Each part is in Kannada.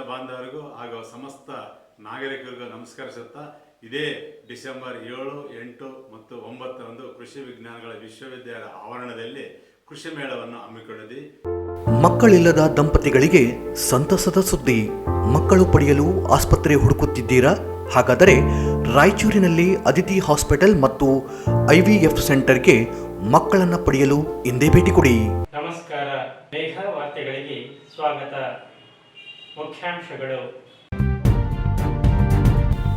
ಬಾಂಧವರಿಗೂ ಹಾಗೂ ಸಮಸ್ತ ನಾಗರಿಕರಿಗೂ ನಮಸ್ಕರಿಸುತ್ತಾ ಇದೇ ಡಿಸೆಂಬರ್ 7, 8 ಮತ್ತು 9ರಂದು ಕೃಷಿ ವಿಜ್ಞಾನಗಳ ವಿಶ್ವವಿದ್ಯಾಲಯ ಆವರಣದಲ್ಲಿ ಕೃಷಿ ಮೇಳವನ್ನು ಹಮ್ಮಿಕೊಂಡಿದೆ. ಮಕ್ಕಳಿಲ್ಲದ ದಂಪತಿಗಳಿಗೆ ಸಂತಸದ ಸುದ್ದಿ. ಮಕ್ಕಳು ಪಡೆಯಲು ಆಸ್ಪತ್ರೆ ಹುಡುಕುತ್ತಿದ್ದೀರಾ? ಹಾಗಾದರೆ ರಾಯಚೂರಿನಲ್ಲಿ ಅದಿತಿ ಹಾಸ್ಪಿಟಲ್ ಮತ್ತು IVF ಸೆಂಟರ್ಗೆ ಮಕ್ಕಳನ್ನು ಪಡೆಯಲು ಹಿಂದೆ ಭೇಟಿ ಕೊಡಿ. ನಮಸ್ಕಾರ, ಮೇಘ ವಾರ್ತೆಗಳಿಗೆ ಸ್ವಾಗತ. ಮುಖ್ಯಾಂಶಗಳು: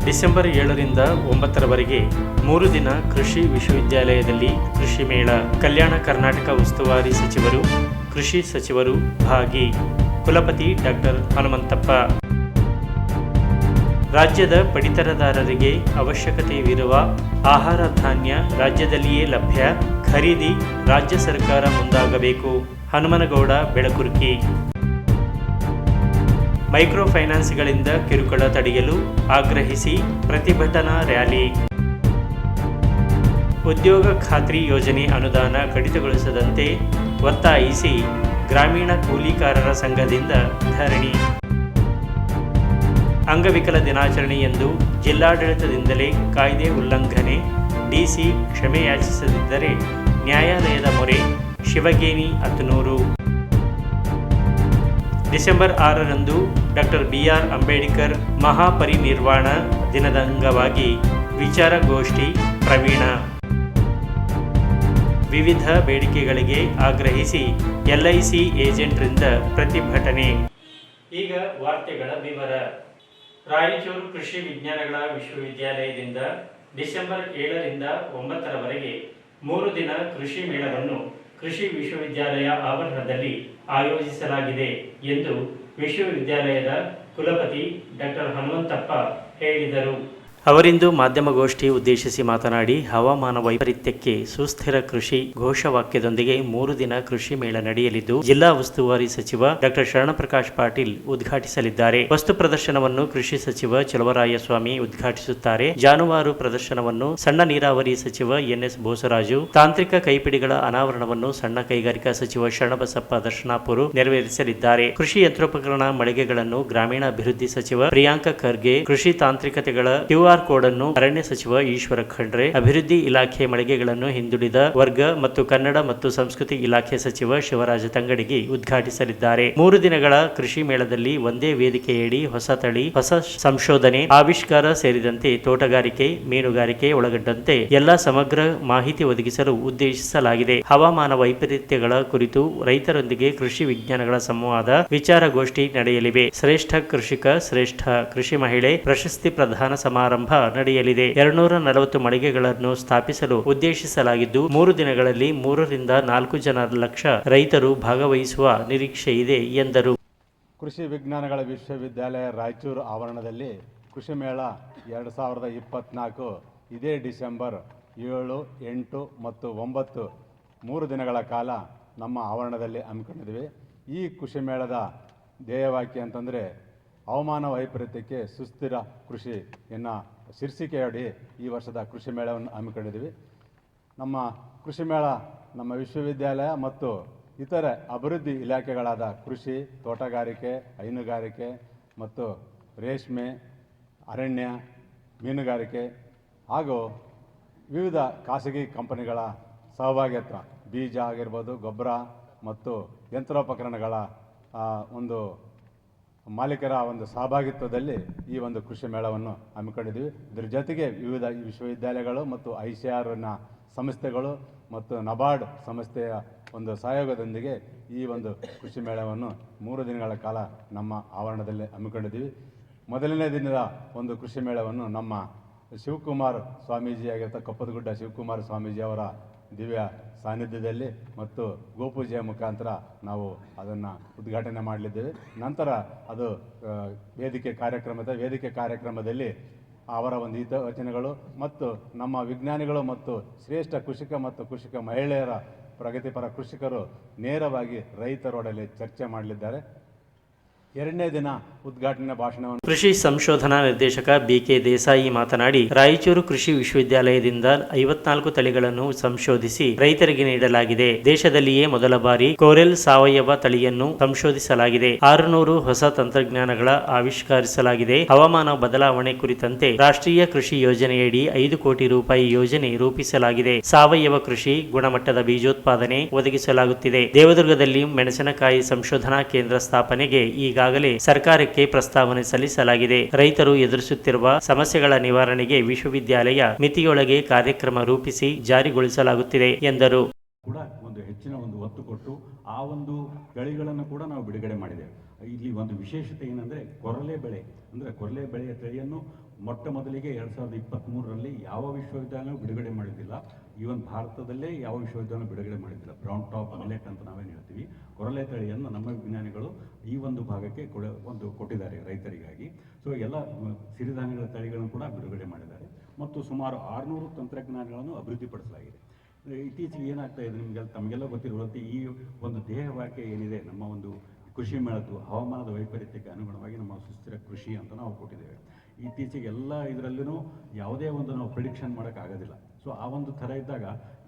ಡಿಸೆಂಬರ್ 7ರಿಂದ 9ರವರೆಗೆ 3 ದಿನ ಕೃಷಿ ವಿಶ್ವವಿದ್ಯಾಲಯದಲ್ಲಿ ಕೃಷಿ ಮೇಳ. ಕಲ್ಯಾಣ ಕರ್ನಾಟಕ ಉಸ್ತುವಾರಿ ಸಚಿವರು, ಕೃಷಿ ಸಚಿವರು ಭಾಗಿ. ಕುಲಪತಿ ಡಾಕ್ಟರ್ ಹನುಮಂತಪ್ಪ. ರಾಜ್ಯದ ಪಡಿತರದಾರರಿಗೆ ಅವಶ್ಯಕತೆಯಿರುವ ಆಹಾರ ಧಾನ್ಯ ರಾಜ್ಯದಲ್ಲಿಯೇ ಲಭ್ಯ, ಖರೀದಿ ರಾಜ್ಯ ಸರ್ಕಾರ ಮುಂದಾಗಬೇಕು. ಹನುಮನಗೌಡ ಬೆಳಕುರ್ಕಿ. ಮೈಕ್ರೋ ಫೈನಾನ್ಸ್ಗಳಿಂದ ಕಿರುಕುಳ ತಡೆಯಲು ಆಗ್ರಹಿಸಿ ಪ್ರತಿಭಟನಾ ರ್ಯಾಲಿ. ಉದ್ಯೋಗ ಖಾತ್ರಿ ಯೋಜನೆ ಅನುದಾನ ಕಡಿತಗೊಳಿಸದಂತೆ ಒತ್ತಾಯಿಸಿ ಗ್ರಾಮೀಣ ಕೂಲಿಕಾರರ ಸಂಘದಿಂದ ಧರಣಿ. ಅಂಗವಿಕಲ ದಿನಾಚರಣೆಯಂದು ಜಿಲ್ಲಾಡಳಿತದಿಂದಲೇ ಕಾಯ್ದೆ ಉಲ್ಲಂಘನೆ, DC ಕ್ಷಮೆಯಾಚಿಸದಿದ್ದರೆ ನ್ಯಾಯಾಲಯದ ಮೊರೆ. ಶಿವಗೇನಿ ಅತನೂರು. ಡಿಸೆಂಬರ್ 6ರಂದು ಡಾಕ್ಟರ್ BR ಅಂಬೇಡ್ಕರ್ ಮಹಾಪರಿನಿರ್ವಾಣ ದಿನದ ಅಂಗವಾಗಿ ವಿಚಾರಗೋಷ್ಠಿ. ಪ್ರವೀಣ. ವಿವಿಧ ಬೇಡಿಕೆಗಳಿಗೆ ಆಗ್ರಹಿಸಿ LIC ಏಜೆಂಟ್ರಿಂದ ಪ್ರತಿಭಟನೆ. ಈಗ ವಾರ್ತೆಗಳ ವಿವರ. ರಾಯಚೂರು ಕೃಷಿ ವಿಜ್ಞಾನಗಳ ವಿಶ್ವವಿದ್ಯಾಲಯದಿಂದ ಡಿಸೆಂಬರ್ 7ರಿಂದ 9ರವರೆಗೆ 3 ದಿನ ಕೃಷಿ ಮೇಳವನ್ನು ಕೃಷಿ ವಿಶ್ವವಿದ್ಯಾಲಯ ಆವರಣದಲ್ಲಿ ಆಯೋಜಿಸಲಾಗಿದೆ ಎಂದು ವಿಶ್ವವಿದ್ಯಾಲಯದ ಕುಲಪತಿ ಡಾಕ್ಟರ್ ಹನುಮಂತಪ್ಪ ಹೇಳಿದರು. ಅವರಿಂದು ಮಾಧ್ಯಮಗೋಷ್ಠಿ ಉದ್ದೇಶಿಸಿ ಮಾತನಾಡಿ, ಹವಾಮಾನ ವೈಪರೀತ್ಯಕ್ಕೆ ಸುಸ್ಥಿರ ಕೃಷಿ ಘೋಷವಾಕ್ಯದೊಂದಿಗೆ 3 ದಿನ ಕೃಷಿ ಮೇಳ ನಡೆಯಲಿದ್ದು, ಜಿಲ್ಲಾ ಉಸ್ತುವಾರಿ ಸಚಿವ ಡಾಕ್ಟರ್ ಶರಣಪ್ರಕಾಶ್ ಪಾಟೀಲ್ ಉದ್ಘಾಟಿಸಲಿದ್ದಾರೆ. ವಸ್ತು ಪ್ರದರ್ಶನವನ್ನು ಕೃಷಿ ಸಚಿವ ಚಲುವರಾಯಸ್ವಾಮಿ ಉದ್ಘಾಟಿಸುತ್ತಾರೆ. ಜಾನುವಾರು ಪ್ರದರ್ಶನವನ್ನು ಸಣ್ಣ ನೀರಾವರಿ ಸಚಿವ NS ಬೋಸರಾಜು, ತಾಂತ್ರಿಕ ಕೈಪಿಡಿಗಳ ಅನಾವರಣವನ್ನು ಸಣ್ಣ ಕೈಗಾರಿಕಾ ಸಚಿವ ಶರಣಬಸಪ್ಪ ದರ್ಶನಾಪುರ ನೆರವೇರಿಸಲಿದ್ದಾರೆ. ಕೃಷಿ ಯಂತ್ರೋಪಕರಣ ಮಳಿಗೆಗಳನ್ನು ಗ್ರಾಮೀಣಾಭಿವೃದ್ಧಿ ಸಚಿವ ಪ್ರಿಯಾಂಕ ಖರ್ಗೆ, ಕೃಷಿ ತಾಂತ್ರಿಕತೆಗಳ QR ಕೋಡ್ ಅನ್ನು ಅರಣ್ಯ ಸಚಿವ ಈಶ್ವರ ಖಂಡ್ರೆ, ಅಭಿವೃದ್ಧಿ ಇಲಾಖೆ ಮಳಿಗೆಗಳನ್ನು ಹಿಂದುಳಿದ ವರ್ಗ ಮತ್ತು ಕನ್ನಡ ಮತ್ತು ಸಂಸ್ಕೃತಿ ಇಲಾಖೆ ಸಚಿವ ಶಿವರಾಜ ತಂಗಡಗಿ ಉದ್ಘಾಟಿಸಲಿದ್ದಾರೆ. 3 ದಿನಗಳ ಕೃಷಿ ಮೇಳದಲ್ಲಿ ಒಂದೇ ವೇದಿಕೆಯಡಿ ಹೊಸ ತಳಿ, ಹೊಸ ಸಂಶೋಧನೆ, ಆವಿಷ್ಕಾರ ಸೇರಿದಂತೆ ತೋಟಗಾರಿಕೆ, ಮೀನುಗಾರಿಕೆ ಒಳಗೊಂಡಂತೆ ಎಲ್ಲ ಸಮಗ್ರ ಮಾಹಿತಿ ಒದಗಿಸಲು ಉದ್ದೇಶಿಸಲಾಗಿದೆ. ಹವಾಮಾನ ವೈಪರೀತ್ಯಗಳ ಕುರಿತು ರೈತರೊಂದಿಗೆ ಕೃಷಿ ವಿಜ್ಞಾನಗಳ ಸಂವಾದ, ವಿಚಾರಗೋಷ್ಠಿ ನಡೆಯಲಿವೆ. ಶ್ರೇಷ್ಠ ಕೃಷಿಕ, ಶ್ರೇಷ್ಠ ಕೃಷಿ ಮಹಿಳೆ ಪ್ರಶಸ್ತಿ ಪ್ರದಾನ ಸಮಾರಂಭ ನಡೆಯಲಿದೆ. 240 ಮಳಿಗೆಗಳನ್ನು ಸ್ಥಾಪಿಸಲು ಉದ್ದೇಶಿಸಲಾಗಿದ್ದು, 3 ದಿನಗಳಲ್ಲಿ 3 ರಿಂದ 4 ಲಕ್ಷ ರೈತರು ಭಾಗವಹಿಸುವ ನಿರೀಕ್ಷೆ ಇದೆ ಎಂದರು. ಕೃಷಿ ವಿಜ್ಞಾನಗಳ ವಿಶ್ವವಿದ್ಯಾಲಯ ರಾಯಚೂರು ಆವರಣದಲ್ಲಿ ಕೃಷಿ ಮೇಳ 2024 ಇದೇ ಡಿಸೆಂಬರ್ 7, 8 ಮತ್ತು 9 3 ದಿನಗಳ ಕಾಲ ನಮ್ಮ ಆವರಣದಲ್ಲಿ ಹಮ್ಮಿಕೊಂಡಿದ್ದೀವಿ. ಈ ಕೃಷಿ ಮೇಳದ ಧ್ಯೇಯವಾಕ್ಯ ಅಂತಂದರೆ ಹವಾಮಾನ ವೈಪರೀತ್ಯಕ್ಕೆ ಸುಸ್ಥಿರ ಕೃಷಿ ಎನ್ನೋ ಶೀರ್ಷಿಕೆಯಡಿ ಈ ವರ್ಷದ ಕೃಷಿ ಮೇಳವನ್ನು ಹಮ್ಮಿಕೊಂಡಿದ್ದೀವಿ. ನಮ್ಮ ಕೃಷಿ ಮೇಳ ನಮ್ಮ ವಿಶ್ವವಿದ್ಯಾಲಯ ಮತ್ತು ಇತರೆ ಅಭಿವೃದ್ಧಿ ಇಲಾಖೆಗಳಾದ ಕೃಷಿ, ತೋಟಗಾರಿಕೆ, ಹೈನುಗಾರಿಕೆ ಮತ್ತು ರೇಷ್ಮೆ, ಅರಣ್ಯ, ಮೀನುಗಾರಿಕೆ ಹಾಗೂ ವಿವಿಧ ಖಾಸಗಿ ಕಂಪನಿಗಳ ಸಹಭಾಗಿತ್ವ, ಬೀಜ ಆಗಿರ್ಬೋದು, ಗೊಬ್ಬರ ಮತ್ತು ಯಂತ್ರೋಪಕರಣಗಳ ಒಂದು ಮಾಲೀಕರ ಒಂದು ಸಹಭಾಗಿತ್ವದಲ್ಲಿ ಈ ಒಂದು ಕೃಷಿ ಮೇಳವನ್ನು ಹಮ್ಮಿಕೊಂಡಿದ್ದೀವಿ. ಇದರ ಜೊತೆಗೆ ವಿವಿಧ ವಿಶ್ವವಿದ್ಯಾಲಯಗಳು ಮತ್ತು ICRನ ಸಂಸ್ಥೆಗಳು ಮತ್ತು NABARD ಸಂಸ್ಥೆಯ ಒಂದು ಸಹಯೋಗದೊಂದಿಗೆ ಈ ಒಂದು ಕೃಷಿ ಮೇಳವನ್ನು 3 ದಿನಗಳ ಕಾಲ ನಮ್ಮ ಆವರಣದಲ್ಲಿ ಹಮ್ಮಿಕೊಂಡಿದ್ದೀವಿ. ಮೊದಲನೇ ದಿನದ ಒಂದು ಕೃಷಿ ಮೇಳವನ್ನು ನಮ್ಮ ಶಿವಕುಮಾರ್ ಸ್ವಾಮೀಜಿ ಆಗಿರ್ತ ಕಪ್ಪದಗುಡ್ಡ ಶಿವಕುಮಾರ ಸ್ವಾಮೀಜಿ ಅವರ ದಿವ್ಯ ಸಾನ್ನಿಧ್ಯದಲ್ಲಿ ಮತ್ತು ಗೋಪೂಜೆಯ ಮುಖಾಂತರ ನಾವು ಅದನ್ನು ಉದ್ಘಾಟನೆ ಮಾಡಲಿದ್ದೇವೆ. ನಂತರ ಅದು ವೇದಿಕೆ ಕಾರ್ಯಕ್ರಮದಲ್ಲಿ ಅವರ ಒಂದು ಹಿತವಚನಗಳು ಮತ್ತು ನಮ್ಮ ವಿಜ್ಞಾನಿಗಳು ಮತ್ತು ಶ್ರೇಷ್ಠ ಕೃಷಿಕ ಮತ್ತು ಕೃಷಿಕ ಮಹಿಳೆಯರ ಪ್ರಗತಿಪರ ಕೃಷಿಕರು ನೇರವಾಗಿ ರೈತರೊಡನೆ ಚರ್ಚೆ ಮಾಡಲಿದ್ದಾರೆ. ಎರಡನೇ ದಿನ ಉದ್ಘಾಟನಾ ಭಾಷಣವನ್ನು ಕೃಷಿ ಸಂಶೋಧನಾ ನಿರ್ದೇಶಕ ಬಿಕೆ ದೇಸಾಯಿ ಮಾತನಾಡಿ, ರಾಯಚೂರು ಕೃಷಿ ವಿಶ್ವವಿದ್ಯಾಲಯದಿಂದ 54 ತಳಿಗಳನ್ನು ಸಂಶೋಧಿಸಿ ರೈತರಿಗೆ ನೀಡಲಾಗಿದೆ. ದೇಶದಲ್ಲಿಯೇ ಮೊದಲ ಬಾರಿ ಕೋರೆಲ್ ಸಾವಯವ ತಳಿಯನ್ನು ಸಂಶೋಧಿಸಲಾಗಿದೆ. 600 ಹೊಸ ತಂತ್ರಜ್ಞಾನಗಳ ಆವಿಷ್ಕರಿಸಲಾಗಿದೆ. ಹವಾಮಾನ ಬದಲಾವಣೆ ಕುರಿತಂತೆ ರಾಷ್ಟ್ರೀಯ ಕೃಷಿ ಯೋಜನೆಯಡಿ 5 ಕೋಟಿ ರೂಪಾಯಿ ಯೋಜನೆ ರೂಪಿಸಲಾಗಿದೆ. ಸಾವಯವ ಕೃಷಿ ಗುಣಮಟ್ಟದ ಬೀಜೋತ್ಪಾದನೆ ಒದಗಿಸಲಾಗುತ್ತಿದೆ. ದೇವದುರ್ಗದಲ್ಲಿ ಮೆಣಸಿನಕಾಯಿ ಸಂಶೋಧನಾ ಕೇಂದ್ರ ಸ್ಥಾಪನೆಗೆ ಈಗಾಗಲೇ ಸರ್ಕಾರಕ್ಕೆ ಪ್ರಸ್ತಾವನೆ ಸಲ್ಲಿಸಲಾಗಿದೆ. ರೈತರು ಎದುರಿಸುತ್ತಿರುವ ಸಮಸ್ಯೆಗಳ ನಿವಾರಣೆಗೆ ವಿಶ್ವವಿದ್ಯಾಲಯ ಮಿತಿಯೊಳಗೆ ಕಾರ್ಯಕ್ರಮ ರೂಪಿಸಿ ಜಾರಿಗೊಳಿಸಲಾಗುತ್ತಿದೆ ಎಂದರು. ಕೂಡ ಒಂದು ಹೆಚ್ಚಿನ ಒಂದು ಒತ್ತು ಕೊಟ್ಟು ಆ ಒಂದು ತಳಿಗಳನ್ನು ಕೂಡ ನಾವು ಬಿಡುಗಡೆ ಮಾಡಿದ್ದೇವೆ. ಇಲ್ಲಿ ಒಂದು ವಿಶೇಷತೆ ಏನಂದರೆ ಕೊರಲೆ ಬೆಳೆಯ ತಳಿಯನ್ನು ಮೊಟ್ಟ ಮೊದಲಿಗೆ 2023ರಲ್ಲಿ ಯಾವ ವಿಶ್ವವಿದ್ಯಾಲಯ ಬಿಡುಗಡೆ ಮಾಡಿದ್ದಿಲ್ಲ. ಈವನ್ ಭಾರತದಲ್ಲೇ ಯಾವ ವಿಶ್ವವಿದ್ಯಾಲಯ ಬಿಡುಗಡೆ ಮಾಡಿದ್ದಿಲ್ಲ. ಬ್ರೌನ್ ಟಾಪ್ ಮಿಲೆಟ್ ಅಂತ ನಾವೇನು ಹೇಳ್ತೀವಿ, ಕೊರಲೆ ತಳಿಯನ್ನು ನಮ್ಮ ವಿಜ್ಞಾನಿಗಳು ಈ ಒಂದು ಭಾಗಕ್ಕೆ ಕೊಟ್ಟಿದ್ದಾರೆ ರೈತರಿಗಾಗಿ. ಸೊ ಎಲ್ಲ ಸಿರಿಧಾನ್ಯಗಳ ತಳಿಗಳನ್ನು ಕೂಡ ಬಿಡುಗಡೆ ಮಾಡಿದ್ದಾರೆ ಮತ್ತು ಸುಮಾರು 600 ತಂತ್ರಜ್ಞಾನಗಳನ್ನು ಅಭಿವೃದ್ಧಿಪಡಿಸಲಾಗಿದೆ. ಇತ್ತೀಚೆಗೆ ಏನಾಗ್ತಾ ಇದೆ ತಮಗೆಲ್ಲ ಗೊತ್ತಿರುವಂತೆ ಈ ಒಂದು ಧ್ಯೇಯವಾಕ್ಯ ಏನಿದೆ ನಮ್ಮ ಒಂದು ಕೃಷಿ ಮೇಳದ್ದು, ಹವಾಮಾನದ ವೈಪರೀತ್ಯಕ್ಕೆ ಅನುಗುಣವಾಗಿ ನಮ್ಮ ಸುಸ್ಥಿರ ಕೃಷಿ ಅಂತ ನಾವು ಕೊಟ್ಟಿದ್ದೇವೆ. ಇತ್ತೀಚೆಗೆ ಎಲ್ಲ ಇದರಲ್ಲೂ ಯಾವುದೇ ಒಂದು ನಾವು ಪ್ರಿಡಿಕ್ಷನ್ ಮಾಡೋಕ್ಕಾಗೋದಿಲ್ಲ. ಸೊ ಆ ಒಂದು ಥರ ಇದ್ದಾಗ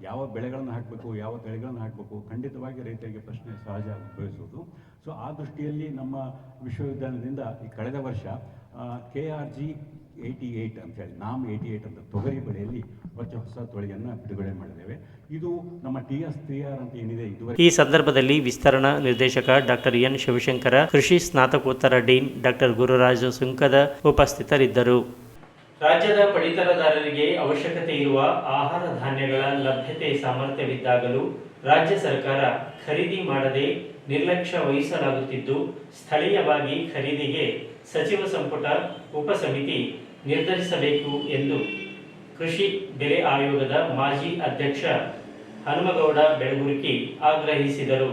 ಯಾವ ಬೆಳೆಗಳನ್ನು ಹಾಕಬೇಕು, ಯಾವ ತಳಿಗಳನ್ನು ಹಾಕಬೇಕು, ಖಂಡಿತವಾಗಿ ರೈತರಿಗೆ ಪ್ರಶ್ನೆ ಸಹಜ ಉದ್ಭವಿಸುವುದು. ಸೊ ಆ ದೃಷ್ಟಿಯಲ್ಲಿ ನಮ್ಮ ವಿಶ್ವವಿದ್ಯಾಲಯದಿಂದ ಈ ಕಳೆದ ವರ್ಷ KRG 88 ಅಂತೇಳಿ ನಾಮ್ 88 ಅಂತ ತೊಗರಿ ಬೆಳೆಯಲ್ಲಿ ಹೊಸ ತಳಿಯನ್ನು ಬಿಡುಗಡೆ ಮಾಡಿದ್ದೇವೆ. ಇದು ನಮ್ಮ TS3R ಅಂತ ಏನಿದೆ ಇದುವರೆಗೆ. ಈ ಸಂದರ್ಭದಲ್ಲಿ ವಿಸ್ತರಣಾ ನಿರ್ದೇಶಕ ಡಾಕ್ಟರ್ ಎನ್ ಶಿವಶಂಕರ, ಕೃಷಿ ಸ್ನಾತಕೋತ್ತರ ಡೀನ್ ಡಾಕ್ಟರ್ ಗುರುರಾಜ ಸುಂಕದ ಉಪಸ್ಥಿತರಿದ್ದರು. ರಾಜ್ಯದ ಪಡಿತರದಾರರಿಗೆ ಅವಶ್ಯಕತೆ ಇರುವ ಆಹಾರ ಧಾನ್ಯಗಳ ಲಭ್ಯತೆ ಸಾಮರ್ಥ್ಯವಿದ್ದಾಗಲೂ ರಾಜ್ಯ ಸರ್ಕಾರ ಖರೀದಿ ಮಾಡದೆ ನಿರ್ಲಕ್ಷ್ಯ ವಹಿಸಲಾಗುತ್ತಿದ್ದು, ಸ್ಥಳೀಯವಾಗಿ ಖರೀದಿಗೆ ಸಚಿವ ಸಂಪುಟ ಉಪಸಮಿತಿ ನಿರ್ಧರಿಸಬೇಕು ಎಂದು ಕೃಷಿ ಬೆಲೆ ಆಯೋಗದ ಮಾಜಿ ಅಧ್ಯಕ್ಷ ಹನುಮಗೌಡ ಬೆಳಗುರ್ಕಿ ಆಗ್ರಹಿಸಿದರು.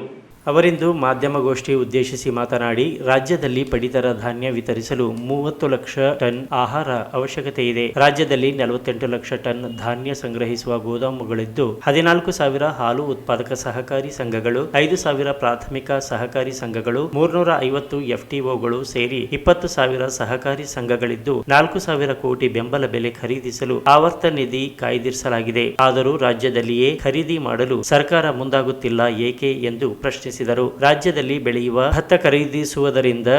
ಅವರಿಂದು ಮಾಧ್ಯಮಗೋಷ್ಠಿ ಉದ್ದೇಶಿಸಿ ಮಾತನಾಡಿ, ರಾಜ್ಯದಲ್ಲಿ ಪಡಿತರ ಧಾನ್ಯ ವಿತರಿಸಲು 30 ಲಕ್ಷ ಟನ್ ಆಹಾರ ಅವಶ್ಯಕತೆ ಇದೆ. ರಾಜ್ಯದಲ್ಲಿ 48 ಲಕ್ಷ ಟನ್ ಧಾನ್ಯ ಸಂಗ್ರಹಿಸುವ ಗೋದಾಮುಗಳಿದ್ದು 14,000 ಹಾಲು ಉತ್ಪಾದಕ ಸಹಕಾರಿ ಸಂಘಗಳು, 5,000 ಪ್ರಾಥಮಿಕ ಸಹಕಾರಿ ಸಂಘಗಳು, 350 FTOಗಳು ಸೇರಿ 20,000 ಸಹಕಾರಿ ಸಂಘಗಳಿದ್ದು 4,000 ಕೋಟಿ ಬೆಂಬಲ ಬೆಲೆ ಖರೀದಿಸಲು ಆವರ್ತ ನಿಧಿ ಕಾಯ್ದಿರಿಸಲಾಗಿದೆ. ಆದರೂ ರಾಜ್ಯದಲ್ಲಿಯೇ ಖರೀದಿ ಮಾಡಲು ಸರ್ಕಾರ ಮುಂದಾಗುತ್ತಿಲ್ಲ ಏಕೆ ಎಂದು ಪ್ರಶ್ನಿಸಿದರು. ರಾಜ್ಯದಲ್ಲಿ ಬೆಳೆಯುವ ಭತ್ತ ಖರೀದಿಸುವುದರಿಂದ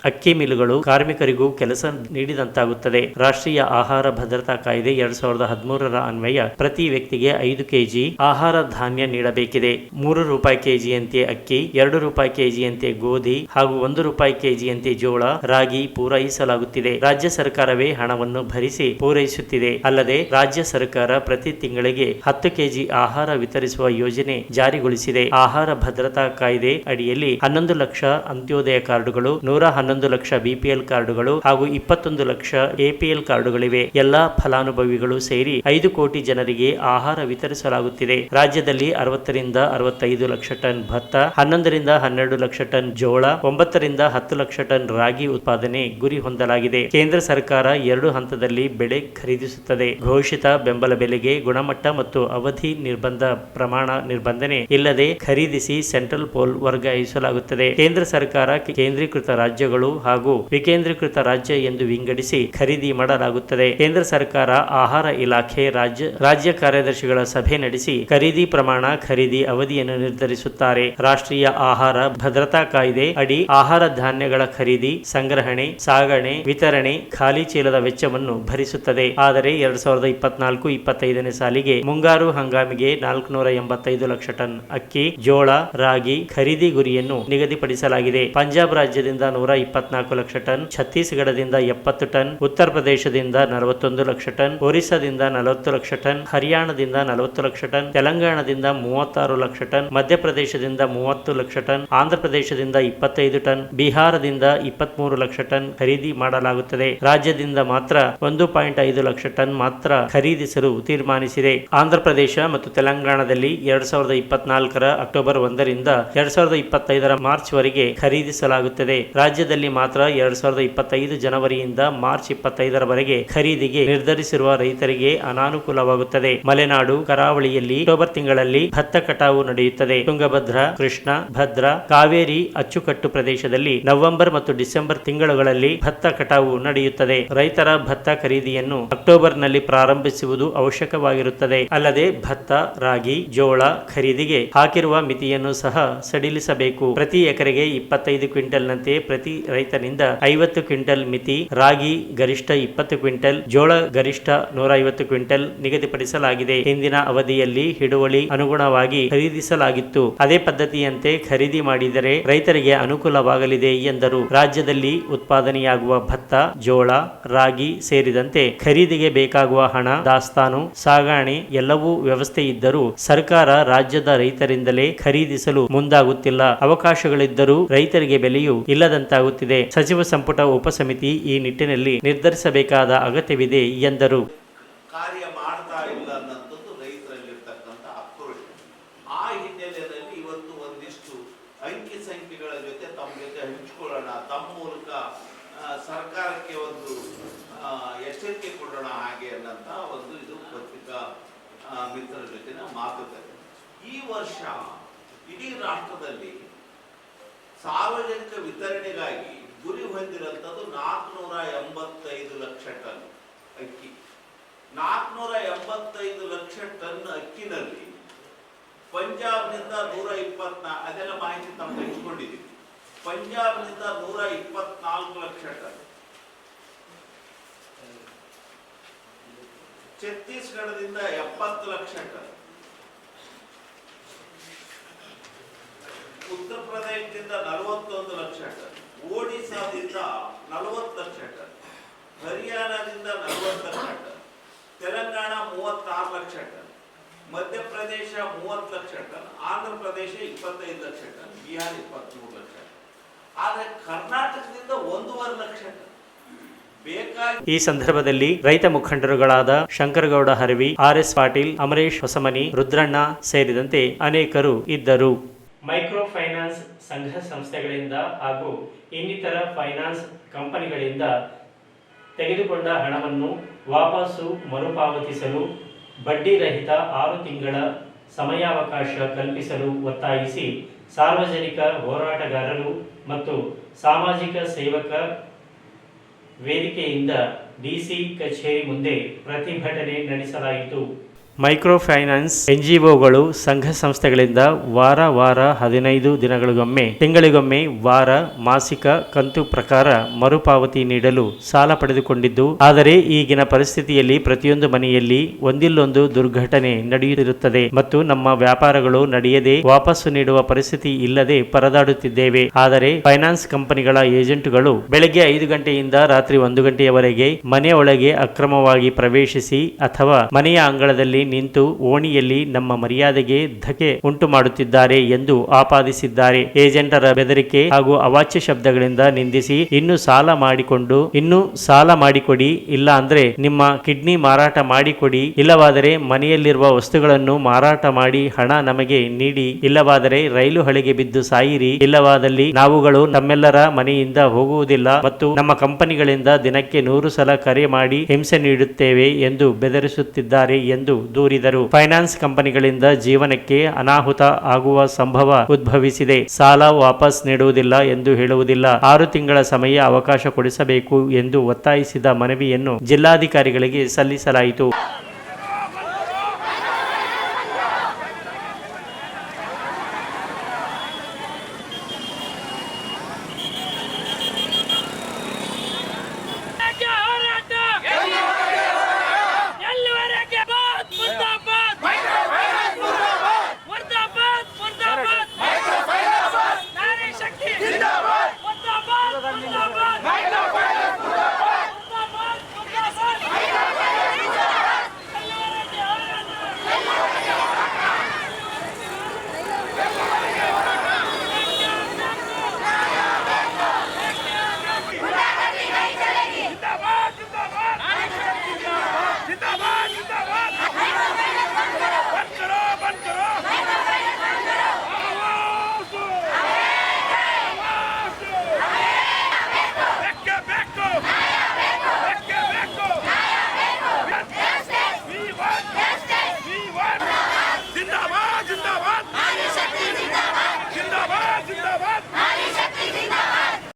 ಅಕ್ಕಿ ಮಿಲ್ಗಳು ಕಾರ್ಮಿಕರಿಗೂ ಕೆಲಸ ನೀಡಿದಂತಾಗುತ್ತದೆ. ರಾಷ್ಟ್ರೀಯ ಆಹಾರ ಭದ್ರತಾ ಕಾಯ್ದೆ 2013ರ ಅನ್ವಯ ಪ್ರತಿ ವ್ಯಕ್ತಿಗೆ 5 ಕೆಜಿ ಆಹಾರ ಧಾನ್ಯ ನೀಡಬೇಕಿದೆ. 3 ರೂಪಾಯಿ ಕೆಜಿಯಂತೆ ಅಕ್ಕಿ, 2 ರೂಪಾಯಿ ಕೆಜಿಯಂತೆ ಗೋಧಿ ಹಾಗೂ 1 ರೂಪಾಯಿ ಕೆಜಿಯಂತೆ ಜೋಳ, ರಾಗಿ ಪೂರೈಸಲಾಗುತ್ತಿದೆ. ರಾಜ್ಯ ಸರ್ಕಾರವೇ ಹಣವನ್ನು ಭರಿಸಿ ಪೂರೈಸುತ್ತಿದೆ. ಅಲ್ಲದೆ ರಾಜ್ಯ ಸರ್ಕಾರ ಪ್ರತಿ ತಿಂಗಳಿಗೆ 10 ಕೆಜಿ ಆಹಾರ ವಿತರಿಸುವ ಯೋಜನೆ ಜಾರಿಗೊಳಿಸಿದೆ. ಆಹಾರ ಭದ್ರತಾ ಕಾಯ್ದೆ ಅಡಿಯಲ್ಲಿ 11 ಲಕ್ಷ ಅಂತ್ಯೋದಯ ಕಾರ್ಡುಗಳು, 111 ಲಕ್ಷ BPL ಕಾರ್ಡುಗಳು ಹಾಗೂ 21 ಲಕ್ಷ APL ಕಾರ್ಡುಗಳಿವೆ. ಎಲ್ಲಾ ಫಲಾನುಭವಿಗಳು ಸೇರಿ 5 ಕೋಟಿ ಜನರಿಗೆ ಆಹಾರ ವಿತರಿಸಲಾಗುತ್ತಿದೆ. ರಾಜ್ಯದಲ್ಲಿ 60 ರಿಂದ 65 ಲಕ್ಷ ಟನ್ ಭತ್ತ, 11 ರಿಂದ 12 ಲಕ್ಷ ಟನ್ ಜೋಳ, 9 ರಿಂದ 10 ಲಕ್ಷ ಟನ್ ರಾಗಿ ಉತ್ಪಾದನೆ ಗುರಿ ಹೊಂದಲಾಗಿದೆ. ಕೇಂದ್ರ ಸರ್ಕಾರ 2 ಹಂತದಲ್ಲಿ ಬೆಳೆ ಖರೀದಿಸುತ್ತದೆ. ಘೋಷಿತ ಬೆಂಬಲ ಬೆಲೆಗೆ ಗುಣಮಟ್ಟ ಮತ್ತು ಅವಧಿ ನಿರ್ಬಂಧ ಪ್ರಮಾಣ ನಿರ್ಬಂಧನೆ ಇಲ್ಲದೆ ಖರೀದಿಸಿ ಸೆಂಟ್ರಲ್ ಪೋಲ್ ವರ್ಗಾಯಿಸಲಾಗುತ್ತದೆ. ಕೇಂದ್ರ ಸರ್ಕಾರ ಕೇಂದ್ರೀಕೃತ ರಾಜ್ಯಗಳು ಹಾಗೂ ವಿಕೇಂದ್ರೀಕೃತ ರಾಜ್ಯ ಎಂದು ವಿಂಗಡಿಸಿ ಖರೀದಿ ಮಾಡಲಾಗುತ್ತದೆ. ಕೇಂದ್ರ ಸರ್ಕಾರ ಆಹಾರ ಇಲಾಖೆ ರಾಜ್ಯ ಕಾರ್ಯದರ್ಶಿಗಳ ಸಭೆ ನಡೆಸಿ ಖರೀದಿ ಪ್ರಮಾಣ, ಖರೀದಿ ಅವಧಿಯನ್ನು ನಿರ್ಧರಿಸುತ್ತಾರೆ. ರಾಷ್ಟ್ರೀಯ ಆಹಾರ ಭದ್ರತಾ ಕಾಯ್ದೆ ಅಡಿ ಆಹಾರ ಧಾನ್ಯಗಳ ಖರೀದಿ, ಸಂಗ್ರಹಣೆ, ಸಾಗಣೆ, ವಿತರಣೆ, ಖಾಲಿ ಚೀಲದ ವೆಚ್ಚವನ್ನು ಭರಿಸುತ್ತದೆ. ಆದರೆ 2024-25ನೇ ಸಾಲಿಗೆ ಮುಂಗಾರು ಹಂಗಾಮಿಗೆ 485 ಲಕ್ಷ ಟನ್ ಅಕ್ಕಿ, ಜೋಳ, ರಾಗಿ ಖರೀದಿ ಗುರಿಯನ್ನು ನಿಗದಿಪಡಿಸಲಾಗಿದೆ. ಪಂಜಾಬ್ ರಾಜ್ಯದಿಂದ 124 ಲಕ್ಷ ಟನ್, ಛತ್ತೀಸ್ಗಢದಿಂದ 70 ಟನ್, ಉತ್ತರ ಪ್ರದೇಶದಿಂದ 41 ಲಕ್ಷ ಟನ್, ಒರಿಸ್ಸಾದಿಂದ 40 ಲಕ್ಷ ಟನ್, ಹರಿಯಾಣದಿಂದ 40 ಲಕ್ಷ ಟನ್, ತೆಲಂಗಾಣದಿಂದ 36 ಲಕ್ಷ ಟನ್, ಮಧ್ಯಪ್ರದೇಶದಿಂದ 30 ಲಕ್ಷ ಟನ್, ಆಂಧ್ರ ಪ್ರದೇಶದಿಂದ 25 ಟನ್, ಬಿಹಾರದಿಂದ 23 ಲಕ್ಷ ಟನ್ ಖರೀದಿ ಮಾಡಲಾಗುತ್ತದೆ. ರಾಜ್ಯದಿಂದ ಮಾತ್ರ 1.5 ಲಕ್ಷ ಟನ್ ಮಾತ್ರ ಖರೀದಿಸಲು ತೀರ್ಮಾನಿಸಿದೆ. ಆಂಧ್ರ ಪ್ರದೇಶ ಮತ್ತು ತೆಲಂಗಾಣದಲ್ಲಿ 2024ರ ಅಕ್ಟೋಬರ್ 1ರಿಂದ 2025 ಮಾರ್ಚ್ ವರೆಗೆ ಖರೀದಿಸಲಾಗುತ್ತದೆ. ರಾಜ್ಯದಲ್ಲಿ ಮಾತ್ರ 2025 ಜನವರಿಯಿಂದ ಮಾರ್ಚ್ 25 ಖರೀದಿಗೆ ನಿರ್ಧರಿಸಿರುವ ರೈತರಿಗೆ ಅನಾನುಕೂಲವಾಗುತ್ತದೆ. ಮಲೆನಾಡು ಕರಾವಳಿಯಲ್ಲಿ ಅಕ್ಟೋಬರ್ ತಿಂಗಳಲ್ಲಿ ಭತ್ತ ಕಟಾವು ನಡೆಯುತ್ತದೆ. ತುಂಗಭದ್ರಾ, ಕೃಷ್ಣ, ಭದ್ರಾ, ಕಾವೇರಿ ಅಚ್ಚುಕಟ್ಟು ಪ್ರದೇಶದಲ್ಲಿ ನವೆಂಬರ್ ಮತ್ತು ಡಿಸೆಂಬರ್ ತಿಂಗಳುಗಳಲ್ಲಿ ಭತ್ತ ಕಟಾವು ನಡೆಯುತ್ತದೆ. ರೈತರ ಭತ್ತ ಖರೀದಿಯನ್ನು ಅಕ್ಟೋಬರ್ನಲ್ಲಿ ಪ್ರಾರಂಭಿಸುವುದು ಅವಶ್ಯಕವಾಗಿರುತ್ತದೆ. ಅಲ್ಲದೆ ಭತ್ತ, ರಾಗಿ, ಜೋಳ ಖರೀದಿಗೆ ಹಾಕಿರುವ ಮಿತಿಯನ್ನು ಸಹ ಸಡಿಲಿಸಬೇಕು. ಪ್ರತಿ ಎಕರೆಗೆ 25 ಕ್ವಿಂಟಲ್ನಂತೆ ಪ್ರತಿ ರೈತನಿಂದ 50 ಕ್ವಿಂಟಲ್ ಮಿತಿ, ರಾಗಿ ಗರಿಷ್ಠ 20 ಕ್ವಿಂಟಲ್, ಜೋಳ ಗರಿಷ್ಠ 150 ಕ್ವಿಂಟಲ್ ನಿಗದಿಪಡಿಸಲಾಗಿದೆ. ಹಿಂದಿನ ಅವಧಿಯಲ್ಲಿ ಹಿಡುವಳಿ ಅನುಗುಣವಾಗಿ ಖರೀದಿಸಲಾಗಿತ್ತು. ಅದೇ ಪದ್ಧತಿಯಂತೆ ಖರೀದಿ ಮಾಡಿದರೆ ರೈತರಿಗೆ ಅನುಕೂಲವಾಗಲಿದೆ ಎಂದರು. ರಾಜ್ಯದಲ್ಲಿ ಉತ್ಪಾದನೆಯಾಗುವ ಭತ್ತ, ಜೋಳ, ರಾಗಿ ಸೇರಿದಂತೆ ಖರೀದಿಗೆ ಬೇಕಾಗುವ ಹಣ, ದಾಸ್ತಾನು, ಸಾಗಣೆ ಎಲ್ಲವೂ ವ್ಯವಸ್ಥೆ ಇದ್ದರೂ ಸರ್ಕಾರ ರಾಜ್ಯದ ರೈತರಿಂದಲೇ ಖರೀದಿಸಲು ಮುಂದಾಗುತ್ತಿಲ್ಲ. ಅವಕಾಶಗಳಿದ್ದರೂ ರೈತರಿಗೆ ಬೆಲೆಯೂ ಇಲ್ಲದಂತಾಗುತ್ತಿದೆ. ಸಚಿವ ಸಂಪುಟ ಉಪಸಮಿತಿ ಈ ನಿಟ್ಟಿನಲ್ಲಿ ನಿರ್ಧರಿಸಬೇಕಾದ ಅಗತ್ಯವಿದೆ ಎಂದರು. ಕಾರ್ಯ ಮಾಡ್ತಾ ಇಲ್ಲ ಅನ್ನೋದು ರೈತರಲ್ಲಿರ್ತಕ್ಕಂಥ ಆಕ್ರೋಶ. ಆ ಹಿನ್ನೆಲೆಯಲ್ಲಿ ಇವತ್ತು ಒಂದಿಷ್ಟು ಅಂಕಿ ಸಂಖ್ಯೆಗಳ ಜೊತೆ ತಮ್ಮ ಜೊತೆ ಹಂಚಿಕೊಳ್ಳೋಣ, ತಮ್ಮ ಮೂಲಕ ಸರ್ಕಾರಕ್ಕೆ ಒಂದು ಎಚ್ಚರಿಕೆ ಕೊಡೋಣ ಹಾಗೆ ಅನ್ನಂತ ಒಂದು ಇದು ಪತ್ರಿಕಾ ಮಿತ್ರರ ಜೊತೆನ ಮಾತುಕತೆ. ಈ ವರ್ಷ ಇಡೀ ರಾಷ್ಟ್ರದಲ್ಲಿ ಸಾರ್ವಜನಿಕ ವಿತರಣೆಗಾಗಿ ಗುರಿ ಹೊಂದಿರುವಂಥದ್ದು 485 ಲಕ್ಷ ಟನ್ ಅಕ್ಕಿ. 485 ಲಕ್ಷ ಟನ್ ಅಕ್ಕಿನಲ್ಲಿ ಪಂಜಾಬ್ನಿಂದ 124, ಅದೆಲ್ಲ ಮಾಹಿತಿ ತಾವು ಹಂಚಿಕೊಂಡಿದ್ದೀವಿ. ಪಂಜಾಬ್ನಿಂದ 124 ಲಕ್ಷ ಟನ್, ಛತ್ತೀಸ್ಗಢದಿಂದ 70 ಲಕ್ಷ ಟನ್, ಉತ್ತರ ಪ್ರದೇಶದಿಂದ 41 ಲಕ್ಷ ಟನ್, ಒಡಿಶಾದಿಂದ 40 ಲಕ್ಷ ಟನ್, ಹರಿಯಾಣದಿಂದ 40 lakh ton, Telangana 36 lakh ton, Madhya Pradesh 30 lakh ton, Andhra Pradesh 25 lakh ton, Bihar 23 lakh ton. ಆದರೆ ಕರ್ನಾಟಕದಿಂದ 1.5 ಲಕ್ಷ ಟನ್. ಈ ಸಂದರ್ಭದಲ್ಲಿ ರೈತ ಮುಖಂಡರುಗಳಾದ ಶಂಕರಗೌಡ ಹರವಿ, RS ಪಾಟೀಲ್, ಅಮರೇಶ್ ಹೊಸಮನಿ, ರುದ್ರಣ್ಣ ಸೇರಿದಂತೆ ಅನೇಕರು ಇದ್ದರು. ಮೈಕ್ರೋ ಫೈನಾನ್ಸ್ ಸಂಘ ಸಂಸ್ಥೆಗಳಿಂದ ಹಾಗೂ ಇನ್ನಿತರ ಫೈನಾನ್ಸ್ ಕಂಪನಿಗಳಿಂದ ತೆಗೆದುಕೊಂಡ ಹಣವನ್ನು ವಾಪಸ್ಸು ಮರುಪಾವತಿಸಲು ಬಡ್ಡಿ ರಹಿತ 6 ತಿಂಗಳ ಸಮಯಾವಕಾಶ ಕಲ್ಪಿಸಲು ಒತ್ತಾಯಿಸಿ ಸಾರ್ವಜನಿಕ ಹೋರಾಟಗಾರರು ಮತ್ತು ಸಾಮಾಜಿಕ ಸೇವಕ ವೇದಿಕೆಯಿಂದ DC ಕಚೇರಿ ಮುಂದೆ ಪ್ರತಿಭಟನೆ ನಡೆಸಲಾಯಿತು. ಮೈಕ್ರೋ ಫೈನಾನ್ಸ್ NGOಗಳು ಸಂಘ ಸಂಸ್ಥೆಗಳಿಂದ ವಾರ 15 ದಿನಗಳಿಗೊಮ್ಮೆ, ತಿಂಗಳಿಗೊಮ್ಮೆ ವಾರ, ಮಾಸಿಕ ಕಂತು ಪ್ರಕಾರ ಮರುಪಾವತಿ ನೀಡಲು ಸಾಲ ಪಡೆದುಕೊಂಡಿದ್ದು, ಆದರೆ ಈಗಿನ ಪರಿಸ್ಥಿತಿಯಲ್ಲಿ ಪ್ರತಿಯೊಂದು ಮನೆಯಲ್ಲಿ ಒಂದಿಲ್ಲೊಂದು ದುರ್ಘಟನೆ ನಡೆಯುತ್ತಿರುತ್ತದೆ ಮತ್ತು ನಮ್ಮ ವ್ಯಾಪಾರಗಳು ನಡೆಯದೆ ವಾಪಸ್ಸು ನೀಡುವ ಪರಿಸ್ಥಿತಿ ಇಲ್ಲದೆ ಪರದಾಡುತ್ತಿದ್ದೇವೆ. ಆದರೆ ಫೈನಾನ್ಸ್ ಕಂಪನಿಗಳ ಏಜೆಂಟ್ಗಳು ಬೆಳಗ್ಗೆ 5 ಗಂಟೆಯಿಂದ ರಾತ್ರಿ 1 ಗಂಟೆಯವರೆಗೆ ಮನೆಯೊಳಗೆ ಅಕ್ರಮವಾಗಿ ಪ್ರವೇಶಿಸಿ ಅಥವಾ ಮನೆಯ ಅಂಗಳದಲ್ಲಿ ನಿಂತು ಓಣಿಯಲ್ಲಿ ನಮ್ಮ ಮರ್ಯಾದೆಗೆ ಧಕ್ಕೆ ಉಂಟು ಮಾಡುತ್ತಿದ್ದಾರೆ ಎಂದು ಆಪಾದಿಸಿದ್ದಾರೆ. ಏಜೆಂಟರ ಬೆದರಿಕೆ ಹಾಗೂ ಅವಾಚ್ಯ ಶಬ್ದಗಳಿಂದ ನಿಂದಿಸಿ ಇನ್ನೂ ಸಾಲ ಮಾಡಿಕೊಡಿ, ಇಲ್ಲ ಅಂದ್ರೆ ನಿಮ್ಮ ಕಿಡ್ನಿ ಮಾರಾಟ ಮಾಡಿಕೊಡಿ, ಇಲ್ಲವಾದರೆ ಮನೆಯಲ್ಲಿರುವ ವಸ್ತುಗಳನ್ನು ಮಾರಾಟ ಮಾಡಿ ಹಣ ನಮಗೆ ನೀಡಿ, ಇಲ್ಲವಾದರೆ ರೈಲು ಹಳಿಗೆ ಬಿದ್ದು ಸಾಯಿರಿ, ಇಲ್ಲವಾದಲ್ಲಿ ನಾವುಗಳು ನಮ್ಮೆಲ್ಲರ ಮನೆಯಿಂದ ಹೋಗುವುದಿಲ್ಲ ಮತ್ತು ನಮ್ಮ ಕಂಪನಿಗಳಿಂದ ದಿನಕ್ಕೆ 100 ಸಲ ಕರೆ ಮಾಡಿ ಹಿಂಸೆ ನೀಡುತ್ತೇವೆ ಎಂದು ಬೆದರಿಸುತ್ತಿದ್ದಾರೆ ಎಂದು ದೂರಿದರು. ಫೈನಾನ್ಸ್ ಕಂಪನಿಗಳಿಂದ ಜೀವನಕ್ಕೆ ಅನಾಹುತ ಆಗುವ ಸಂಭವ ಉದ್ಭವಿಸಿದೆ. ಸಾಲ ವಾಪಸ್ ನೀಡುವುದಿಲ್ಲ ಎಂದು ಹೇಳುವುದಿಲ್ಲ. 6 ತಿಂಗಳ ಸಮಯ ಅವಕಾಶ ಕೊಡಿಸಬೇಕು ಎಂದು ಒತ್ತಾಯಿಸಿದ ಮನವಿಯನ್ನು ಜಿಲ್ಲಾಧಿಕಾರಿಗಳಿಗೆ ಸಲ್ಲಿಸಲಾಯಿತು.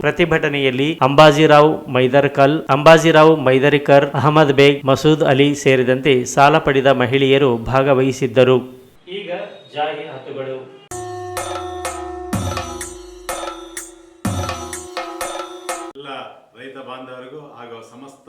ಪ್ರತಿಭಟನೆಯಲ್ಲಿ ಅಂಬಾಜಿರಾವ್ ಮೈದರಿಕರ್, ಅಹಮದ್ ಬೇಗ್, ಮಸೂದ್ ಅಲಿ ಸೇರಿದಂತೆ ಸಾಲ ಪಡೆದ ಮಹಿಳೆಯರು ಭಾಗವಹಿಸಿದ್ದರು. ಈಗ ಜಾಹೀರಾತುಗಳು. ಎಲ್ಲ ರೈತ ಬಾಂಧವರಿಗೂ ಹಾಗೂ ಸಮಸ್ತ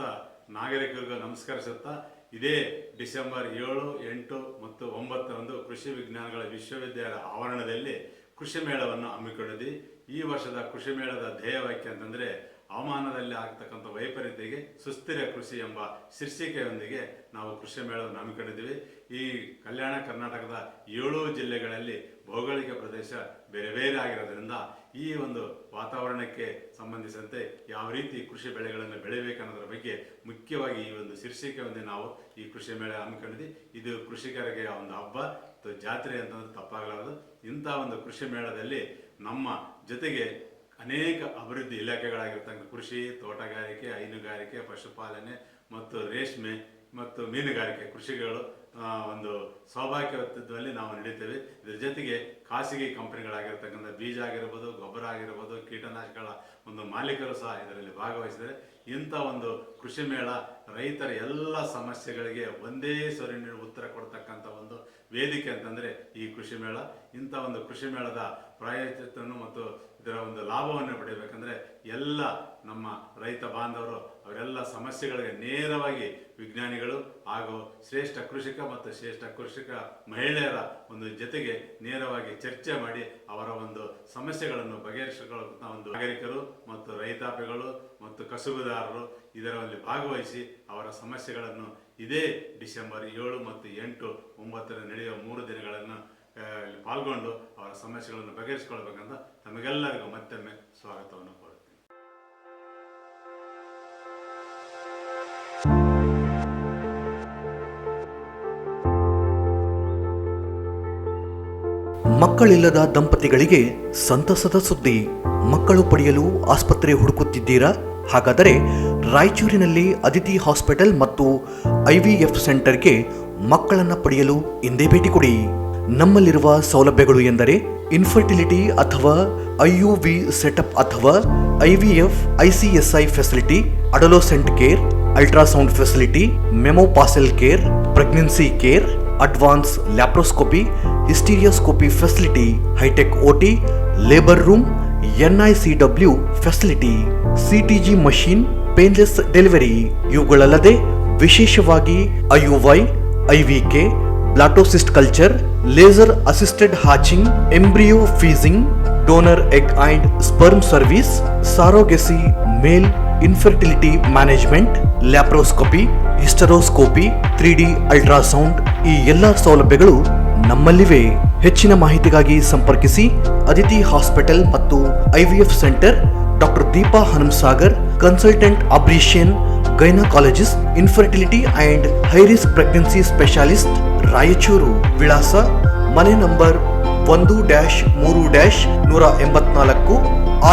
ನಾಗರಿಕರಿಗೂ ನಮಸ್ಕರಿಸುತ್ತಾ, ಇದೇ ಡಿಸೆಂಬರ್ 7, 8 ಮತ್ತು 9ರಂದು ಕೃಷಿ ವಿಜ್ಞಾನಗಳ ವಿಶ್ವವಿದ್ಯಾಲಯ ಆವರಣದಲ್ಲಿ ಕೃಷಿ ಮೇಳವನ್ನು ಹಮ್ಮಿಕೊಂಡಿದ್ವಿ. ಈ ವರ್ಷದ ಕೃಷಿ ಮೇಳದ ಧ್ಯೇಯವಾಕ್ಯ ಅಂತಂದರೆ ಹವಾಮಾನದಲ್ಲಿ ಆಗ್ತಕ್ಕಂಥ ವೈಪರೀತ್ಯಕ್ಕೆ ಸುಸ್ಥಿರ ಕೃಷಿ ಎಂಬ ಶೀರ್ಷಿಕೆಯೊಂದಿಗೆ ನಾವು ಕೃಷಿ ಮೇಳವನ್ನು ಹಮ್ಮಿಕೊಂಡಿದ್ದೀವಿ. ಈ ಕಲ್ಯಾಣ ಕರ್ನಾಟಕದ 7 ಜಿಲ್ಲೆಗಳಲ್ಲಿ ಭೌಗೋಳಿಕ ಪ್ರದೇಶ ಬೇರೆ ಬೇರೆ ಆಗಿರೋದ್ರಿಂದ ಈ ಒಂದು ವಾತಾವರಣಕ್ಕೆ ಸಂಬಂಧಿಸಿದಂತೆ ಯಾವ ರೀತಿ ಕೃಷಿ ಬೆಳೆಗಳನ್ನು ಬೆಳಿಬೇಕನ್ನೋದ್ರ ಬಗ್ಗೆ ಮುಖ್ಯವಾಗಿ ಈ ಒಂದು ಶೀರ್ಷಿಕೆಯೊಂದಿಗೆ ನಾವು ಈ ಕೃಷಿ ಮೇಳ ಹಮ್ಮಿಕೊಂಡಿದ್ವಿ. ಇದು ಕೃಷಿಕರಿಗೆ ಒಂದು ಹಬ್ಬ ಅಥವಾ ಜಾತ್ರೆ ಅಂತಂದ್ರೆ ತಪ್ಪಾಗಲಾರದು. ಇಂಥ ಒಂದು ಕೃಷಿ ಮೇಳದಲ್ಲಿ ನಮ್ಮ ಜೊತೆಗೆ ಅನೇಕ ಅಭಿವೃದ್ಧಿ ಇಲಾಖೆಗಳಾಗಿರ್ತಕ್ಕಂಥ ಕೃಷಿ, ತೋಟಗಾರಿಕೆ, ಹೈನುಗಾರಿಕೆ, ಪಶುಪಾಲನೆ ಮತ್ತು ರೇಷ್ಮೆ ಮತ್ತು ಮೀನುಗಾರಿಕೆ ಕೃಷಿಗಳು ಒಂದು ಸೌಭಾಗ್ಯತ್ವದಲ್ಲಿ ನಾವು ನಡೀತೇವೆ. ಇದರ ಜೊತೆಗೆ ಖಾಸಗಿ ಕಂಪನಿಗಳಾಗಿರ್ತಕ್ಕಂಥ ಬೀಜ ಆಗಿರ್ಬೋದು, ಗೊಬ್ಬರ ಆಗಿರ್ಬೋದು, ಕೀಟನಾಶಕಗಳ ಒಂದು ಮಾಲೀಕರು ಸಹ ಇದರಲ್ಲಿ ಭಾಗವಹಿಸಿದರೆ ಇಂಥ ಒಂದು ಕೃಷಿ ಮೇಳ ರೈತರ ಎಲ್ಲ ಸಮಸ್ಯೆಗಳಿಗೆ ಒಂದೇ ಸೂರಿನ ಉತ್ತರ ಕೊಡ್ತಕ್ಕಂಥ ಒಂದು ವೇದಿಕೆ ಅಂತಂದರೆ ಈ ಕೃಷಿ ಮೇಳ. ಇಂಥ ಒಂದು ಕೃಷಿ ಮೇಳದ ಪ್ರಾಯೋಜಕವನ್ನು ಮತ್ತು ಇದರ ಒಂದು ಲಾಭವನ್ನು ಪಡೆಯಬೇಕಂದ್ರೆ ಎಲ್ಲ ನಮ್ಮ ರೈತ ಬಾಂಧವರು ಅವರೆಲ್ಲ ಸಮಸ್ಯೆಗಳಿಗೆ ನೇರವಾಗಿ ವಿಜ್ಞಾನಿಗಳು ಹಾಗೂ ಶ್ರೇಷ್ಠ ಕೃಷಿಕ ಮತ್ತು ಶ್ರೇಷ್ಠ ಕೃಷಿಕ ಮಹಿಳೆಯರ ಒಂದು ಜೊತೆಗೆ ನೇರವಾಗಿ ಚರ್ಚೆ ಮಾಡಿ ಅವರ ಒಂದು ಸಮಸ್ಯೆಗಳನ್ನು ಬಗೆಹರಿಸಿಕೊಳ್ಳುವಂಥ ಒಂದು ನಾಗರಿಕರು ಮತ್ತು ರೈತಾಪಿಗಳು ಮತ್ತು ಕಸುಬುದಾರರು ಇದರಲ್ಲಿ ಭಾಗವಹಿಸಿ ಅವರ ಸಮಸ್ಯೆಗಳನ್ನು ಇದೇ ಡಿಸೆಂಬರ್ 7 ಮತ್ತು 8, 9 ನಡೆಯುವ 3 ದಿನಗಳನ್ನು ಪಾಲ್ಗೊಂಡು ಅವರ ಸಮಸ್ಯೆಗಳನ್ನು ಬಗೆಹರಿಸಿಕೊಳ್ಬೇಕಂತ ತಮಗೆಲ್ಲರಿಗೂ ಮತ್ತೊಮ್ಮೆ ಸ್ವಾಗತವನ್ನು ಕೋರುತ್ತೇನೆ. ಮಕ್ಕಳಿಲ್ಲದ ದಂಪತಿಗಳಿಗೆ ಸಂತಸದ ಸುದ್ದಿ. ಮಕ್ಕಳು ಪಡೆಯಲು ಆಸ್ಪತ್ರೆ ಹುಡುಕುತ್ತಿದ್ದೀರಾ? ಹಾಗಾದರೆ ರಾಯಚೂರಿನಲ್ಲಿ ಅದಿತಿ ಹಾಸ್ಪಿಟಲ್ ಮತ್ತು ಐವಿಎಫ್ ಸೆಂಟರ್ಗೆ ಮಕ್ಕಳನ್ನು ಪಡೆಯಲು ಇಂದೇ ಭೇಟಿ ಕೊಡಿ. ನಮ್ಮಲ್ಲಿರುವ ಸೌಲಭ್ಯಗಳು ಎಂದರೆ ಇನ್ಫರ್ಟಿಲಿಟಿ ಅಥವಾ ಐಯುವಿ ಸೆಟಪ್ ಅಥವಾ IVF, ICSI facility, adolescent care, ultrasound facility, menopausal care, pregnancy care, advance laparoscopy, hysteroscopy facility, hitech OT, labour room, ಎನ್ಐಸಿಡಬ್ಲ್ಯೂ facility, CTG machine, painless delivery. ಇವುಗಳಲ್ಲದೆ ವಿಶೇಷವಾಗಿ IUI, IVF, blastocyst culture, laser assisted hatching, embryo freezing, donor egg and sperm service, surrogacy, male infertility management, laparoscopy, hysteroscopy, 3D ultrasound ಈ ಎಲ್ಲ ಸೌಲಭ್ಯಗಳು ನಮ್ಮಲ್ಲಿವೆ. ಹೆಚ್ಚಿನ ಮಾಹಿತಿಗಾಗಿ ಸಂಪರ್ಕಿಸಿ ಅದಿತಿ ಹಾಸ್ಪಿಟಲ್ ಮತ್ತು IVF centre, doctor Deepa Hanumasagar, consultant obstetrician, gynaecologist, infertility and high risk pregnancy specialist, Raichur. ವಿಳಾಸ ಮನೆ ನಂಬರ್ 1-3-184,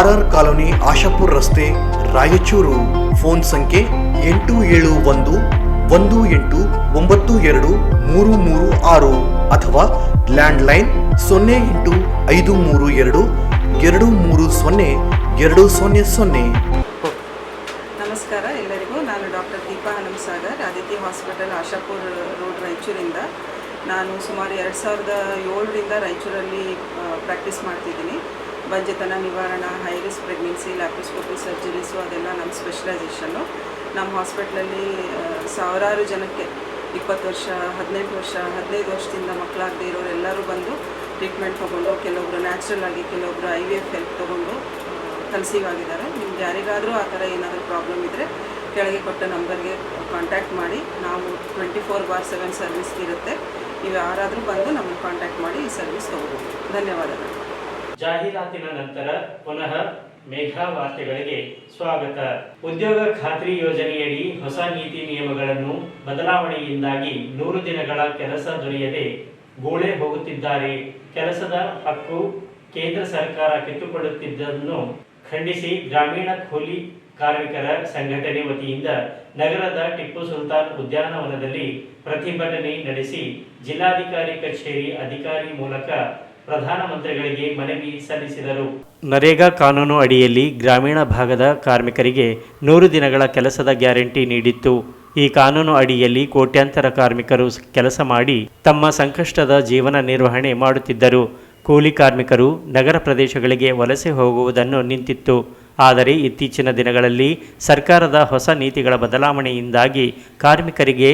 RR ಕಾಲೋನಿ, ಆಶಾಪುರ್ ರಸ್ತೆ, ರಾಯಚೂರು. ಫೋನ್ ಸಂಖ್ಯೆ 87818923336 ಅಥವಾ ಲ್ಯಾಂಡ್ಲೈನ್ 085322302000. ನಮಸ್ಕಾರ ಎಲ್ಲರಿಗೂ. ನಾನು doctor Deepa Hanumasagar, Aditi hospital, Ashapur road, ರಾಯಚೂರಿಂದ. ನಾನು ಸುಮಾರು 2007ರಿಂದ ರಾಯಚೂರಲ್ಲಿ ಪ್ರಾಕ್ಟೀಸ್ ಮಾಡ್ತಿದ್ದೀನಿ. ಬಂಜೆತನ ನಿವಾರಣಾ, high risk pregnancy, laparoscopy surgeries ಅದೆಲ್ಲ ನಮ್ಮ ಸ್ಪೆಷಲೈಸೇಷನ್ನು. ನಮ್ಮ ಹಾಸ್ಪಿಟ್ಲಲ್ಲಿ ಸಾವಿರಾರು ಜನಕ್ಕೆ 20 ವರ್ಷ, 18 ವರ್ಷ, 15 ವರ್ಷದಿಂದ ಮಕ್ಕಳಾಗದೇ ಇರೋರೆಲ್ಲರೂ ಬಂದು ಟ್ರೀಟ್ಮೆಂಟ್ ತೊಗೊಂಡು, ಕೆಲವೊಬ್ಬರು ನ್ಯಾಚುರಲ್ ಆಗಿ, ಕೆಲವೊಬ್ಬರು IVF ಹೆಲ್ಪ್ ತೊಗೊಂಡು ಕನ್ಸೀವ್ ಆಗಿದ್ದಾರೆ. ನಿಮ್ಗೆ ಯಾರಿಗಾದರೂ ಆ ಥರ ಏನಾದರೂ ಪ್ರಾಬ್ಲಮ್ ಇದ್ದರೆ ಕೆಳಗೆ ಕೊಟ್ಟ ನಂಬರ್ಗೆ ಕಾಂಟ್ಯಾಕ್ಟ್ ಮಾಡಿ. ನಾವು 24/7 ಸರ್ವಿಸ್ ಇರುತ್ತೆ. ನೀವು ಯಾರಾದರೂ ಬಂದು ನಮ್ಮನ್ನು ಕಾಂಟ್ಯಾಕ್ಟ್ ಮಾಡಿ ಈ ಸರ್ವಿಸ್ ತೊಗೋಬೋದು. ಧನ್ಯವಾದಗಳು. ಜಾಹೀರಾತಿನ ನಂತರ ಪುನಃ ಮೇಘಾ ವಾರ್ತೆಗಳಿಗೆ ಸ್ವಾಗತ. ಉದ್ಯೋಗ ಖಾತ್ರಿ ಯೋಜನೆಯಡಿ ಹೊಸ ನೀತಿ ನಿಯಮಗಳನ್ನು ಬದಲಾವಣೆಯಿಂದಾಗಿ 100 ದಿನಗಳ ಕೆಲಸ ದೊರೆಯದೆ ಗೋಳೆ ಹೋಗುತ್ತಿದ್ದಾರೆ. ಕೆಲಸದ ಹಕ್ಕು ಕೇಂದ್ರ ಸರ್ಕಾರ ಕಿತ್ತುಕೊಳ್ಳುತ್ತಿದ್ದನ್ನು ಖಂಡಿಸಿ ಗ್ರಾಮೀಣ ಕೂಲಿ ಕಾರ್ಮಿಕರ ಸಂಘಟನೆ ವತಿಯಿಂದ ನಗರದ ಟಿಪ್ಪು ಸುಲ್ತಾನ್ ಉದ್ಯಾನವನದಲ್ಲಿ ಪ್ರತಿಭಟನೆ ನಡೆಸಿ ಜಿಲ್ಲಾಧಿಕಾರಿ ಕಚೇರಿ ಅಧಿಕಾರಿ ಮೂಲಕ ಪ್ರಧಾನಮಂತ್ರಿಗಳಿಗೆ ಮನವಿ ಸಲ್ಲಿಸಿದರು. ನರೇಗಾ ಕಾನೂನು ಅಡಿಯಲ್ಲಿ ಗ್ರಾಮೀಣ ಭಾಗದ ಕಾರ್ಮಿಕರಿಗೆ 100 ದಿನಗಳ ಕೆಲಸದ ಗ್ಯಾರಂಟಿ ನೀಡಿತ್ತು. ಈ ಕಾನೂನು ಅಡಿಯಲ್ಲಿ ಕೋಟ್ಯಾಂತರ ಕಾರ್ಮಿಕರು ಕೆಲಸ ಮಾಡಿ ತಮ್ಮ ಸಂಕಷ್ಟದ ಜೀವನ ನಿರ್ವಹಣೆ ಮಾಡುತ್ತಿದ್ದರು. ಕೂಲಿ ಕಾರ್ಮಿಕರು ನಗರ ಪ್ರದೇಶಗಳಿಗೆ ವಲಸೆ ಹೋಗುವುದನ್ನು ನಿಂತಿತ್ತು. ಆದರೆ ಇತ್ತೀಚಿನ ದಿನಗಳಲ್ಲಿ ಸರ್ಕಾರದ ಹೊಸ ನೀತಿಗಳ ಬದಲಾವಣೆಯಿಂದಾಗಿ ಕಾರ್ಮಿಕರಿಗೆ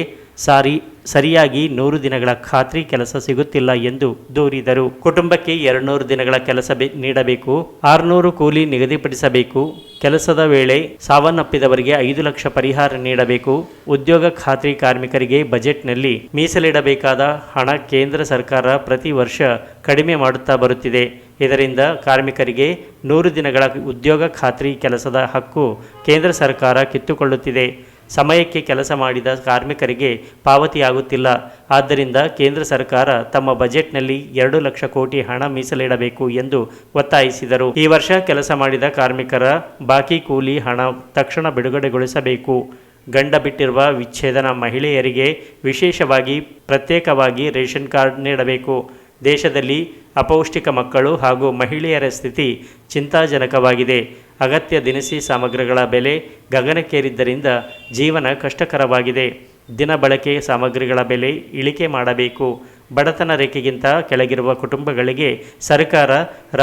ಸರಿಯಾಗಿ 100 ದಿನಗಳ ಖಾತ್ರಿ ಕೆಲಸ ಸಿಗುತ್ತಿಲ್ಲ ಎಂದು ದೂರಿದರು. ಕುಟುಂಬಕ್ಕೆ 200 ದಿನಗಳ ಕೆಲಸ ನೀಡಬೇಕು, 600 ಕೂಲಿ ನಿಗದಿಪಡಿಸಬೇಕು, ಕೆಲಸದ ವೇಳೆ ಸಾವನ್ನಪ್ಪಿದವರಿಗೆ 5 ಲಕ್ಷ ಪರಿಹಾರ ನೀಡಬೇಕು, ಉದ್ಯೋಗ ಖಾತ್ರಿ ಕಾರ್ಮಿಕರಿಗೆ ಬಜೆಟ್ನಲ್ಲಿ ಮೀಸಲಿಡಬೇಕಾದ ಹಣ ಕೇಂದ್ರ ಸರ್ಕಾರ ಪ್ರತಿ ವರ್ಷ ಕಡಿಮೆ ಮಾಡುತ್ತಾ ಬರುತ್ತಿದೆ. ಇದರಿಂದ ಕಾರ್ಮಿಕರಿಗೆ 100 ದಿನಗಳ ಉದ್ಯೋಗ ಖಾತ್ರಿ ಕೆಲಸದ ಹಕ್ಕು ಕೇಂದ್ರ ಸರ್ಕಾರ ಕಿತ್ತುಕೊಳ್ಳುತ್ತಿದೆ. ಸಮಯಕ್ಕೆ ಕೆಲಸ ಮಾಡಿದ ಕಾರ್ಮಿಕರಿಗೆ ಪಾವತಿಯಾಗುತ್ತಿಲ್ಲ. ಆದ್ದರಿಂದ ಕೇಂದ್ರ ಸರ್ಕಾರ ತಮ್ಮ ಬಜೆಟ್ನಲ್ಲಿ 2 ಲಕ್ಷ ಕೋಟಿ ಹಣ ಮೀಸಲಿಡಬೇಕು ಎಂದು ಒತ್ತಾಯಿಸಿದರು. ಈ ವರ್ಷ ಕೆಲಸ ಮಾಡಿದ ಕಾರ್ಮಿಕರ ಬಾಕಿ ಕೂಲಿ ಹಣ ತಕ್ಷಣ ಬಿಡುಗಡೆಗೊಳಿಸಬೇಕು. ಗಂಡ ಬಿಟ್ಟಿರುವ ವಿಚ್ಛೇದನ ಮಹಿಳೆಯರಿಗೆ ವಿಶೇಷವಾಗಿ ಪ್ರತ್ಯೇಕವಾಗಿ ರೇಷನ್ ಕಾರ್ಡ್ ನೀಡಬೇಕು. ದೇಶದಲ್ಲಿ ಅಪೌಷ್ಟಿಕ ಮಕ್ಕಳು ಹಾಗೂ ಮಹಿಳೆಯರ ಸ್ಥಿತಿ ಚಿಂತಾಜನಕವಾಗಿದೆ. ಅಗತ್ಯ ದಿನಸಿ ಸಾಮಗ್ರಿಗಳ ಬೆಲೆ ಗಗನಕ್ಕೇರಿದ್ದರಿಂದ ಜೀವನ ಕಷ್ಟಕರವಾಗಿದೆ. ದಿನ ಬಳಕೆ ಸಾಮಗ್ರಿಗಳ ಬೆಲೆ ಇಳಿಕೆ ಮಾಡಬೇಕು. ಬಡತನ ರೇಖೆಗಿಂತ ಕೆಳಗಿರುವ ಕುಟುಂಬಗಳಿಗೆ ಸರ್ಕಾರ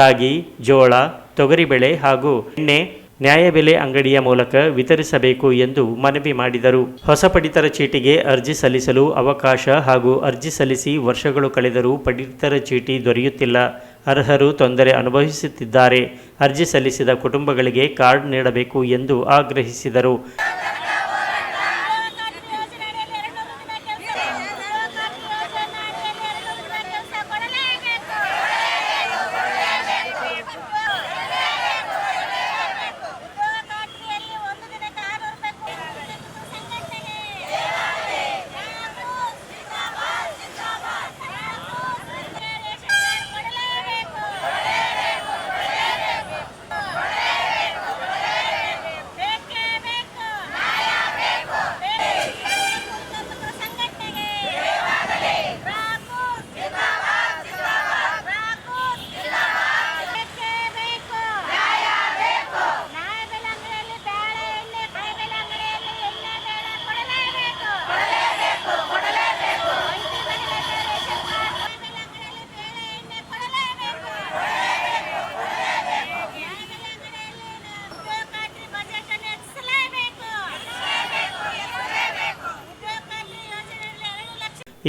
ರಾಗಿ, ಜೋಳ, ತೊಗರಿಬೇಳೆ ಹಾಗೂ ಎಣ್ಣೆ ನ್ಯಾಯಬೆಲೆ ಅಂಗಡಿಯ ಮೂಲಕ ವಿತರಿಸಬೇಕು ಎಂದು ಮನವಿ ಮಾಡಿದರು. ಹೊಸ ಪಡಿತರ ಚೀಟಿಗೆ ಅರ್ಜಿ ಸಲ್ಲಿಸಲು ಅವಕಾಶ ಹಾಗೂ ಅರ್ಜಿ ಸಲ್ಲಿಸಿ ವರ್ಷಗಳು ಕಳೆದರೂ ಪಡಿತರ ಚೀಟಿ ದೊರೆಯುತ್ತಿಲ್ಲ. ಅರ್ಹರು ತೊಂದರೆ ಅನುಭವಿಸುತ್ತಿದ್ದಾರೆ. ಅರ್ಜಿ ಸಲ್ಲಿಸಿದ ಕುಟುಂಬಗಳಿಗೆ ಕಾರ್ಡ್ ನೀಡಬೇಕು ಎಂದು ಆಗ್ರಹಿಸಿದರು.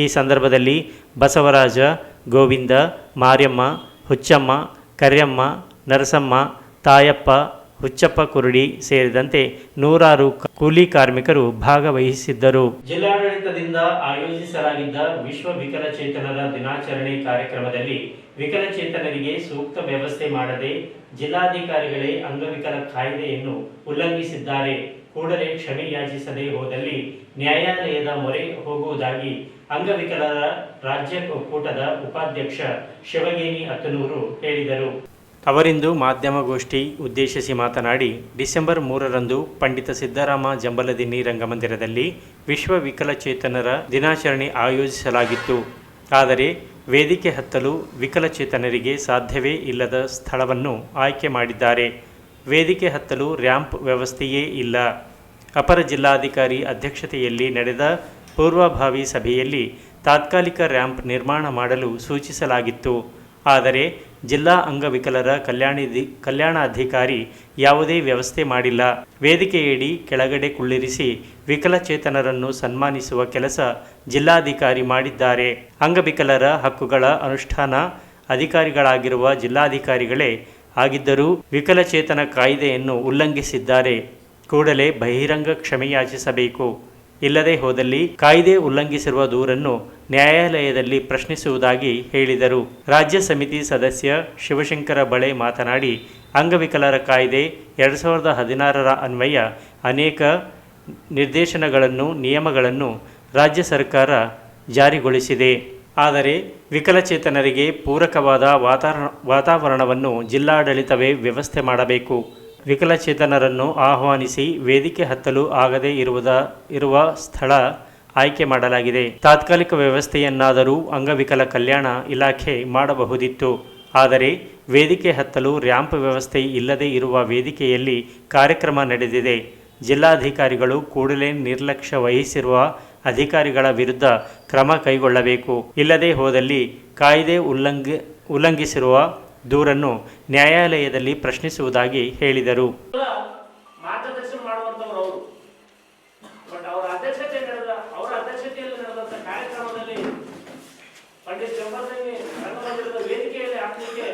ಈ ಸಂದರ್ಭದಲ್ಲಿ ಬಸವರಾಜ, ಗೋವಿಂದ, ಮಾರ್ಯಮ್ಮ, ಹುಚ್ಚಮ್ಮ, ಕರ್ಯಮ್ಮ, ನರಸಮ್ಮ, ತಾಯಪ್ಪ, ಹುಚ್ಚಪ್ಪ ಕುರುಡಿ ಸೇರಿದಂತೆ 100 ಕೂಲಿ ಕಾರ್ಮಿಕರು ಭಾಗವಹಿಸಿದ್ದರು. ಜಿಲ್ಲಾಡಳಿತದಿಂದ ಆಯೋಜಿಸಲಾಗಿದ್ದ ವಿಶ್ವ ವಿಕಲಚೇತನರ ದಿನಾಚರಣೆ ಕಾರ್ಯಕ್ರಮದಲ್ಲಿ ವಿಕಲಚೇತನರಿಗೆ ಸೂಕ್ತ ವ್ಯವಸ್ಥೆ ಮಾಡದೆ ಜಿಲ್ಲಾಧಿಕಾರಿಗಳೇ ಅಂಗವಿಕಲ ಕಾಯ್ದೆಯನ್ನು ಉಲ್ಲಂಘಿಸಿದ್ದಾರೆ. ಕೂಡಲೇ ಕ್ಷಮೆ ಯಾಚಿಸದೆ ಹೋದಲ್ಲಿ ನ್ಯಾಯಾಲಯದ ಮೊರೆ ಹೋಗುವುದಾಗಿ ಅಂಗವಿಕಲರ ರಾಜ್ಯ ಒಕ್ಕೂಟದ ಉಪಾಧ್ಯಕ್ಷ ಶಿವಗೇನಿ ಅತ್ತನೂರು ಹೇಳಿದರು. ಅವರಿಂದು ಮಾಧ್ಯಮಗೋಷ್ಠಿ ಉದ್ದೇಶಿಸಿ ಮಾತನಾಡಿ, ಡಿಸೆಂಬರ್ 3ರಂದು ಪಂಡಿತ ಸಿದ್ದರಾಮ ಜಂಬಲದಿನ್ನಿ ರಂಗಮಂದಿರದಲ್ಲಿ ವಿಶ್ವ ವಿಕಲಚೇತನರ ದಿನಾಚರಣೆ ಆಯೋಜಿಸಲಾಗಿತ್ತು. ಆದರೆ ವೇದಿಕೆ ಹತ್ತಲು ವಿಕಲಚೇತನರಿಗೆ ಸಾಧ್ಯವೇ ಇಲ್ಲದ ಸ್ಥಳವನ್ನು ಆಯ್ಕೆ ಮಾಡಿದ್ದಾರೆ. ವೇದಿಕೆ ಹತ್ತಲು ರ್ಯಾಂಪ್ ವ್ಯವಸ್ಥೆಯೇ ಇಲ್ಲ. ಅಪರ ಜಿಲ್ಲಾಧಿಕಾರಿ ಅಧ್ಯಕ್ಷತೆಯಲ್ಲಿ ನಡೆದ ಪೂರ್ವಭಾವಿ ಸಭೆಯಲ್ಲಿ ತಾತ್ಕಾಲಿಕ ರ್ಯಾಂಪ್ ನಿರ್ಮಾಣ ಮಾಡಲು ಸೂಚಿಸಲಾಗಿತ್ತು. ಆದರೆ ಜಿಲ್ಲಾ ಅಂಗವಿಕಲರ ಕಲ್ಯಾಣಾಧಿಕಾರಿ ಯಾವುದೇ ವ್ಯವಸ್ಥೆ ಮಾಡಿಲ್ಲ. ವೇದಿಕೆಯಡಿ ಕೆಳಗಡೆ ಕುಳ್ಳಿರಿಸಿ ವಿಕಲಚೇತನರನ್ನು ಸನ್ಮಾನಿಸುವ ಕೆಲಸ ಜಿಲ್ಲಾಧಿಕಾರಿ ಮಾಡಿದ್ದಾರೆ. ಅಂಗವಿಕಲರ ಹಕ್ಕುಗಳ ಅನುಷ್ಠಾನ ಅಧಿಕಾರಿಗಳಾಗಿರುವ ಜಿಲ್ಲಾಧಿಕಾರಿಗಳೇ ಆಗಿದ್ದರೂ ವಿಕಲಚೇತನ ಕಾಯ್ದೆಯನ್ನು ಉಲ್ಲಂಘಿಸಿದ್ದಾರೆ. ಕೂಡಲೇ ಬಹಿರಂಗ ಕ್ಷಮೆಯಾಚಿಸಬೇಕು. ಇಲ್ಲದೇ ಹೋದಲ್ಲಿ ಕಾಯ್ದೆ ಉಲ್ಲಂಘಿಸಿರುವ ದೂರನ್ನು ನ್ಯಾಯಾಲಯದಲ್ಲಿ ಪ್ರಶ್ನಿಸುವುದಾಗಿ ಹೇಳಿದರು. ರಾಜ್ಯ ಸಮಿತಿ ಸದಸ್ಯ ಶಿವಶಂಕರ ಬಳೆ ಮಾತನಾಡಿ, ಅಂಗವಿಕಲರ ಕಾಯ್ದೆ 2016ರ ಅನ್ವಯ ಅನೇಕ ನಿರ್ದೇಶನಗಳನ್ನು, ನಿಯಮಗಳನ್ನು ರಾಜ್ಯ ಸರ್ಕಾರ ಜಾರಿಗೊಳಿಸಿದೆ. ಆದರೆ ವಿಕಲಚೇತನರಿಗೆ ಪೂರಕವಾದ ವಾತಾವರಣವನ್ನು ಜಿಲ್ಲಾಡಳಿತವೇ ವ್ಯವಸ್ಥೆ ಮಾಡಬೇಕು. ವಿಕಲಚೇತನರನ್ನು ಆಹ್ವಾನಿಸಿ ವೇದಿಕೆ ಹತ್ತಲು ಆಗದೇ ಇರುವ ಸ್ಥಳ ಆಯ್ಕೆ ಮಾಡಲಾಗಿದೆ. ತಾತ್ಕಾಲಿಕ ವ್ಯವಸ್ಥೆಯನ್ನಾದರೂ ಅಂಗವಿಕಲ ಕಲ್ಯಾಣ ಇಲಾಖೆ ಮಾಡಬಹುದಿತ್ತು. ಆದರೆ ವೇದಿಕೆ ಹತ್ತಲು ರ್ಯಾಂಪ್ ವ್ಯವಸ್ಥೆ ಇಲ್ಲದೇ ಇರುವ ವೇದಿಕೆಯಲ್ಲಿ ಕಾರ್ಯಕ್ರಮ ನಡೆದಿದೆ. ಜಿಲ್ಲಾಧಿಕಾರಿಗಳು ಕೂಡಲೇ ನಿರ್ಲಕ್ಷ್ಯ ವಹಿಸಿರುವ ಅಧಿಕಾರಿಗಳ ವಿರುದ್ಧ ಕ್ರಮ ಕೈಗೊಳ್ಳಬೇಕು. ಇಲ್ಲದೇ ಹೋದಲ್ಲಿ ಕಾಯ್ದೆ ಉಲ್ಲಂಘಿಸಿರುವ ದೂರನ್ನು ನ್ಯಾಯಾಲಯದಲ್ಲಿ ಪ್ರಶ್ನಿಸುವುದಾಗಿ ಹೇಳಿದರು. ಮಾರ್ಗದರ್ಶನ ಮಾಡುವಂತವರು ಅವರು. ಬಟ್ ಅವರ ಅಧ್ಯಕ್ಷತೆಯಲ್ಲಿ ನಡೆದಂತ ಕಾರ್ಯಕ್ರಮದಲ್ಲಿ ಪಂಡಿತ್ ಜಂಬರಸಿಂಗ್ ರಂಗಮಂದಿರದ ವೇದಿಕೆಯಲ್ಲಿ ಹಾಕಲಿಕ್ಕೆ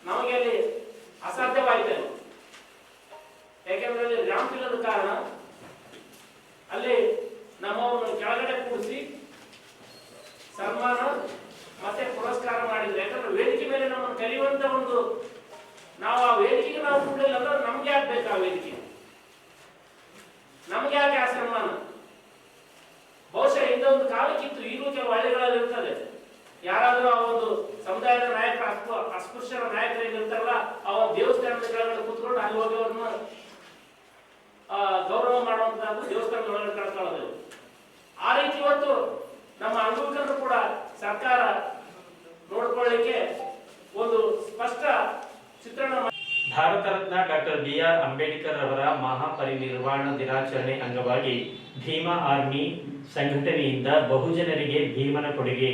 ನಮಗೆ ಅಲ್ಲಿ ಅಸಾಧ್ಯವಾಯಿತು. ಯಾಕೆಂದ್ರೆ ಅಲ್ಲಿ ರ್ಯಾಂಪ್ ಇಲ್ಲದ ಕಾರಣ ಅಲ್ಲಿ ನಮ್ಮವರನ್ನು ಕೆಳಗಡೆ ಕೂರಿಸಿ ಸನ್ಮಾನ ಮತ್ತೆ ಪುರಸ್ಕಾರ ಮಾಡಿದ್ರು. ಯಾಕಂದ್ರೆ ವೇದಿಕೆ ಮೇಲೆ ನಮ್ಮನ್ನು ಕರೆಯುವಂತ ಒಂದು ನಾವು ಆ ವೇದಿಕೆಗೆ ನಾವು ಕೂಡಲಿಲ್ಲ ಅಂದ್ರೆ ನಮ್ಗೆ ಯಾಕೆ ಬೇಕು ಆ ವೇದಿಕೆ, ನಮ್ಗೆ ಯಾಕೆ ಆ ಸನ್ಮಾನ? ಬಹುಶಃ ಇಂಥ ಒಂದು ಕಾಲಕ್ಕಿತ್ತು, ಈಗಲೂ ಕೆಲವು ಹಳ್ಳಿಗಳಲ್ಲಿ ಇರ್ತದೆ. ಯಾರಾದ್ರೂ ಆ ಒಂದು ಸಮುದಾಯದ ನಾಯಕರ ಅಸ್ಪೃಶ್ಯರ ನಾಯಕರು ಇರ್ತಾರಲ್ಲ, ಆ ಒಂದು ದೇವಸ್ಥಾನದ ಕೆಳಗಡೆ ಕೂತ್ಕೊಂಡು ಅಲ್ಲಿ ಹೋಗಿ ಅವ್ರನ್ನ ಗೌರವ ಮಾಡುವಂತದ್ದು ದೇವಸ್ಥಾನದ ಒಳಗಡೆ ಕಳ್ಕೊಳ್ಳೋದು. ಆ ರೀತಿ ಇವತ್ತು ನಮ್ಮ ಅಂಗವಿಕಲರು ಕೂಡ ಸರ್ಕಾರ ನೋಡ್ಕೊಳ್ಳಿಕ್ಕೆ ಒಂದು ಸ್ಪಷ್ಟ ಚಿತ್ರಣ. ಭಾರತ ರತ್ನ ಡಾಕ್ಟರ್ BR ಅಂಬೇಡ್ಕರ್ ಅವರ ಮಹಾಪರಿನಿರ್ವಾಣ ದಿನಾಚರಣೆ ಅಂಗವಾಗಿ ಭೀಮಾ ಆರ್ಮಿ ಸಂಘಟನೆಯಿಂದ ಬಹುಜನರಿಗೆ ಭೀಮನ ಕೊಡುಗೆ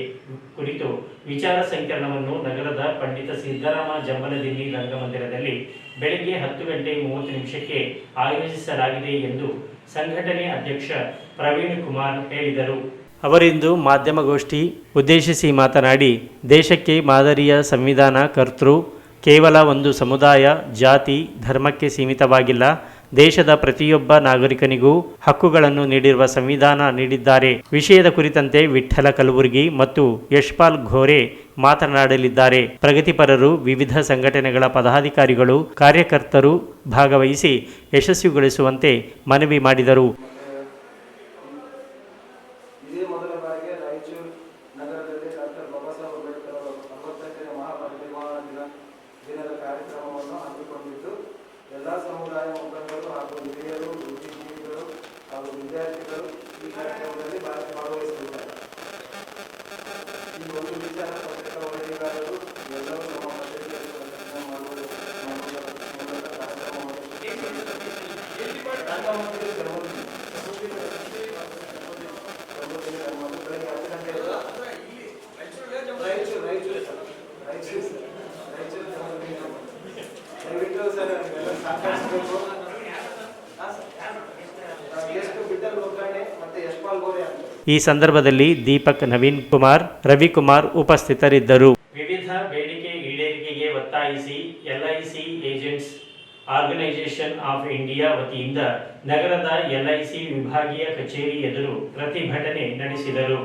ಕುರಿತು ವಿಚಾರ ಸಂಕಿರಣವನ್ನು ನಗರದ ಪಂಡಿತ ಸಿದ್ದರಾಮ ಜಂಬಲದಿನ್ನಿ ರಂಗಮಂದಿರದಲ್ಲಿ ಬೆಳಗ್ಗೆ 10:30 ಆಯೋಜಿಸಲಾಗಿದೆ ಎಂದು ಸಂಘಟನೆ ಅಧ್ಯಕ್ಷ ಪ್ರವೀಣ್ ಕುಮಾರ್ ಹೇಳಿದರು. ಅವರಿಂದು ಮಾಧ್ಯಮಗೋಷ್ಠಿ ಉದ್ದೇಶಿಸಿ ಮಾತನಾಡಿ, ದೇಶಕ್ಕೆ ಮಾದರಿಯ ಸಂವಿಧಾನ ಕರ್ತೃ ಕೇವಲ ಒಂದು ಸಮುದಾಯ, ಜಾತಿ, ಧರ್ಮಕ್ಕೆ ಸೀಮಿತವಾಗಿಲ್ಲ. ದೇಶದ ಪ್ರತಿಯೊಬ್ಬ ನಾಗರಿಕನಿಗೂ ಹಕ್ಕುಗಳನ್ನು ನೀಡಿರುವ ಸಂವಿಧಾನ ನೀಡಿದ್ದಾರೆ. ವಿಷಯದ ಕುರಿತಂತೆ ವಿಠ್ಠಲ ಕಲಬುರ್ಗಿ ಮತ್ತು ಯಶ್ಪಾಲ್ ಘೋರೆ ಮಾತನಾಡಲಿದ್ದಾರೆ. ಪ್ರಗತಿಪರರು, ವಿವಿಧ ಸಂಘಟನೆಗಳ ಪದಾಧಿಕಾರಿಗಳು, ಕಾರ್ಯಕರ್ತರು ಭಾಗವಹಿಸಿ ಯಶಸ್ವಿಗೊಳಿಸುವಂತೆ ಮನವಿ ಮಾಡಿದರು. ಇದೇ ಮೊದಲ ಬಾರಿಗೆ ರಾಯಚೂರು ನಗರದಲ್ಲಿ ಡಾಕ್ಟರ್ ಬಾಬಾ ಸಾಹೇಬ್ ಅಂಬೇಡ್ಕರ್ ಅವರ 60ನೇ ಮಹಾಪರಿನಿರ್ವಾಣ ದಿನದ ಕಾರ್ಯಕ್ರಮವನ್ನು ಹಮ್ಮಿಕೊಂಡಿದ್ದು ಎಲ್ಲ ಸಮುದಾಯ ಮುಖಂಡರು ಹಾಗೂ ಹಿರಿಯರು, ಬುದ್ಧಿಜೀವಿಗಳು ಹಾಗೂ ವಿದ್ಯಾರ್ಥಿಗಳು ಈ ಕಾರ್ಯಕ್ರಮದಲ್ಲಿ ಭಾಗವಹಿಸಲಿದ್ದಾರೆ. ಈ ಒಂದು ವಿಚಾರ ಪತ್ರಿಕಾ ವರದಿಗಾರರು ಎಲ್ಲರೂ ನಮ್ಮ ಪತ್ರಿಕೆಯಲ್ಲಿ ಪ್ರದರ್ಶನ ಮಾಡುವ ಮೂಲಕ ಕಾರ್ಯಕ್ರಮವನ್ನು ಈ ಸಂದರ್ಭದಲ್ಲಿ ದೀಪಕ್, ನವೀನ್ ಕುಮಾರ್, ರವಿಕುಮಾರ್ ಉಪಸ್ಥಿತರಿದ್ದರು. ವಿವಿಧ ಬೇಡಿಕೆ ಈಡೇರಿಕೆಗೆ ಒತ್ತಾಯಿಸಿ LIC agents organisation of India ವತಿಯಿಂದ ನಗರದ LIC ವಿಭಾಗೀಯ ಕಚೇರಿ ಎದುರು ಪ್ರತಿಭಟನೆ ನಡೆಸಿದರು.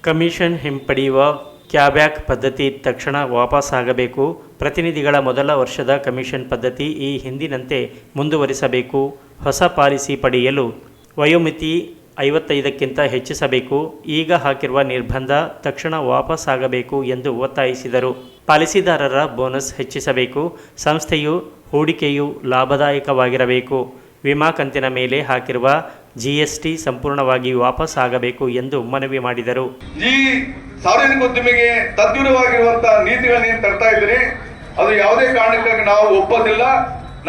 ಕಮಿಷನ್ ಹಿಂಪಡೆಯುವ ಕ್ಯಾಬ್ಯಾಕ್ ಪದ್ಧತಿ ತಕ್ಷಣ ವಾಪಸ್ಸಾಗಬೇಕು. ಪ್ರತಿನಿಧಿಗಳ ಮೊದಲ ವರ್ಷದ ಕಮಿಷನ್ ಪದ್ಧತಿ ಈ ಹಿಂದಿನಂತೆ ಮುಂದುವರಿಸಬೇಕು. ಹೊಸ ಪಾಲಿಸಿ ಪಡೆಯಲು ವಯೋಮಿತಿ 55ಕ್ಕಿಂತ ಹೆಚ್ಚಿಸಬೇಕು. ಈಗ ಹಾಕಿರುವ ನಿರ್ಬಂಧ ತಕ್ಷಣ ವಾಪಸ್ಸಾಗಬೇಕು ಎಂದು ಒತ್ತಾಯಿಸಿದರು. ಪಾಲಿಸಿದಾರರ ಬೋನಸ್ ಹೆಚ್ಚಿಸಬೇಕು. ಸಂಸ್ಥೆಯು ಹೂಡಿಕೆಯು ಲಾಭದಾಯಕವಾಗಿರಬೇಕು. ವಿಮಾ ಕಂತಿನ ಮೇಲೆ ಹಾಕಿರುವ GST ಸಂಪೂರ್ಣವಾಗಿ ವಾಪಸ್ ಆಗಬೇಕು ಎಂದು ಮನವಿ ಮಾಡಿದರು. ಈ ಸಾರ್ವಜನಿಕ ಉದ್ಯಮಿಗೆ ತದ್ವಿರುವಾಗಿರುವಂತಹ ನೀತಿಗಳನ್ನ ತರ್ತಾ ಇದ್ದೀರಿ, ಅದು ಯಾವುದೇ ಕಾರಣಕ್ಕಾಗಿ ನಾವು ಒಪ್ಪೋದಿಲ್ಲ.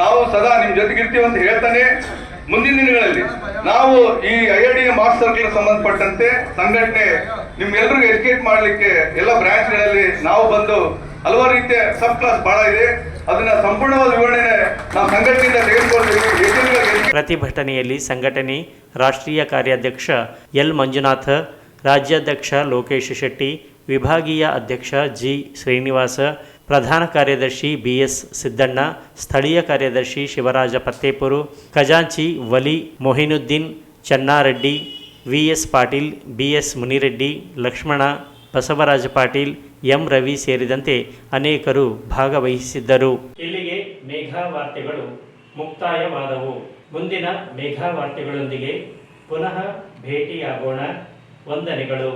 ನಾವು ಸದಾ ನಿಮ್ ಜೊತೆಗಿರ್ತೀವಿ ಅಂತ ಹೇಳ್ತಾನೆ. ಮುಂದಿನ ದಿನಗಳಲ್ಲಿ ನಾವು ಈ IIDA ಮಾರ್ಕ್ಸ್ ಸರ್ಕಲ್ ಸಂಬಂಧಪಟ್ಟಂತೆ ಸಂಘಟನೆ ನಿಮ್ಗೆಲ್ರಿಗೂ ಎಜುಕೇಟ್ ಮಾಡಲಿಕ್ಕೆ ಎಲ್ಲ ಬ್ರಾಂಚ್ಗಳಲ್ಲಿ ನಾವು ಬಂದು ಹಲವಾರು ರೀತಿಯ ಸಬ್ ಕ್ಲಾಸ್ ಬಹಳ ಇದೆ, ಅದನ್ನ ಸಂಪೂರ್ಣವಾದ ವಿವರಣೆ ನಾವು ಸಂಘಟನೆಯಿಂದ ತೆಗೆದುಕೊಳ್ತೀವಿ. ಪ್ರತಿಭಟನೆಯಲ್ಲಿ ಸಂಘಟನೆ ರಾಷ್ಟ್ರೀಯ ಕಾರ್ಯಾಧ್ಯಕ್ಷ L ಮಂಜುನಾಥ, ರಾಜ್ಯಾಧ್ಯಕ್ಷ ಲೋಕೇಶ್ ಶೆಟ್ಟಿ, ವಿಭಾಗೀಯ ಅಧ್ಯಕ್ಷ G ಶ್ರೀನಿವಾಸ, ಪ್ರಧಾನ ಕಾರ್ಯದರ್ಶಿ BS ಸಿದ್ದಣ್ಣ, ಸ್ಥಳೀಯ ಕಾರ್ಯದರ್ಶಿ ಶಿವರಾಜ ಪತ್ತೇಪುರು, ಖಜಾಂಚಿ ವಲಿ ಮೊಹಿನುದ್ದೀನ್, Channareddy, VS Patil, BS Munireddy, Lakshmana, Basavaraj Patil, M Ravi ಸೇರಿದಂತೆ ಅನೇಕರು ಭಾಗವಹಿಸಿದ್ದರು. ಇಲ್ಲಿಗೆ ಮೇಘಾ ವಾರ್ತೆಗಳು ಮುಕ್ತಾಯವಾದವು. ಮುಂದಿನ ಮೇಘಾ ವಾರ್ತೆಗಳೊಂದಿಗೆ ಪುನಃ ಭೇಟಿಯಾಗೋಣ. ವಂದನೆಗಳು.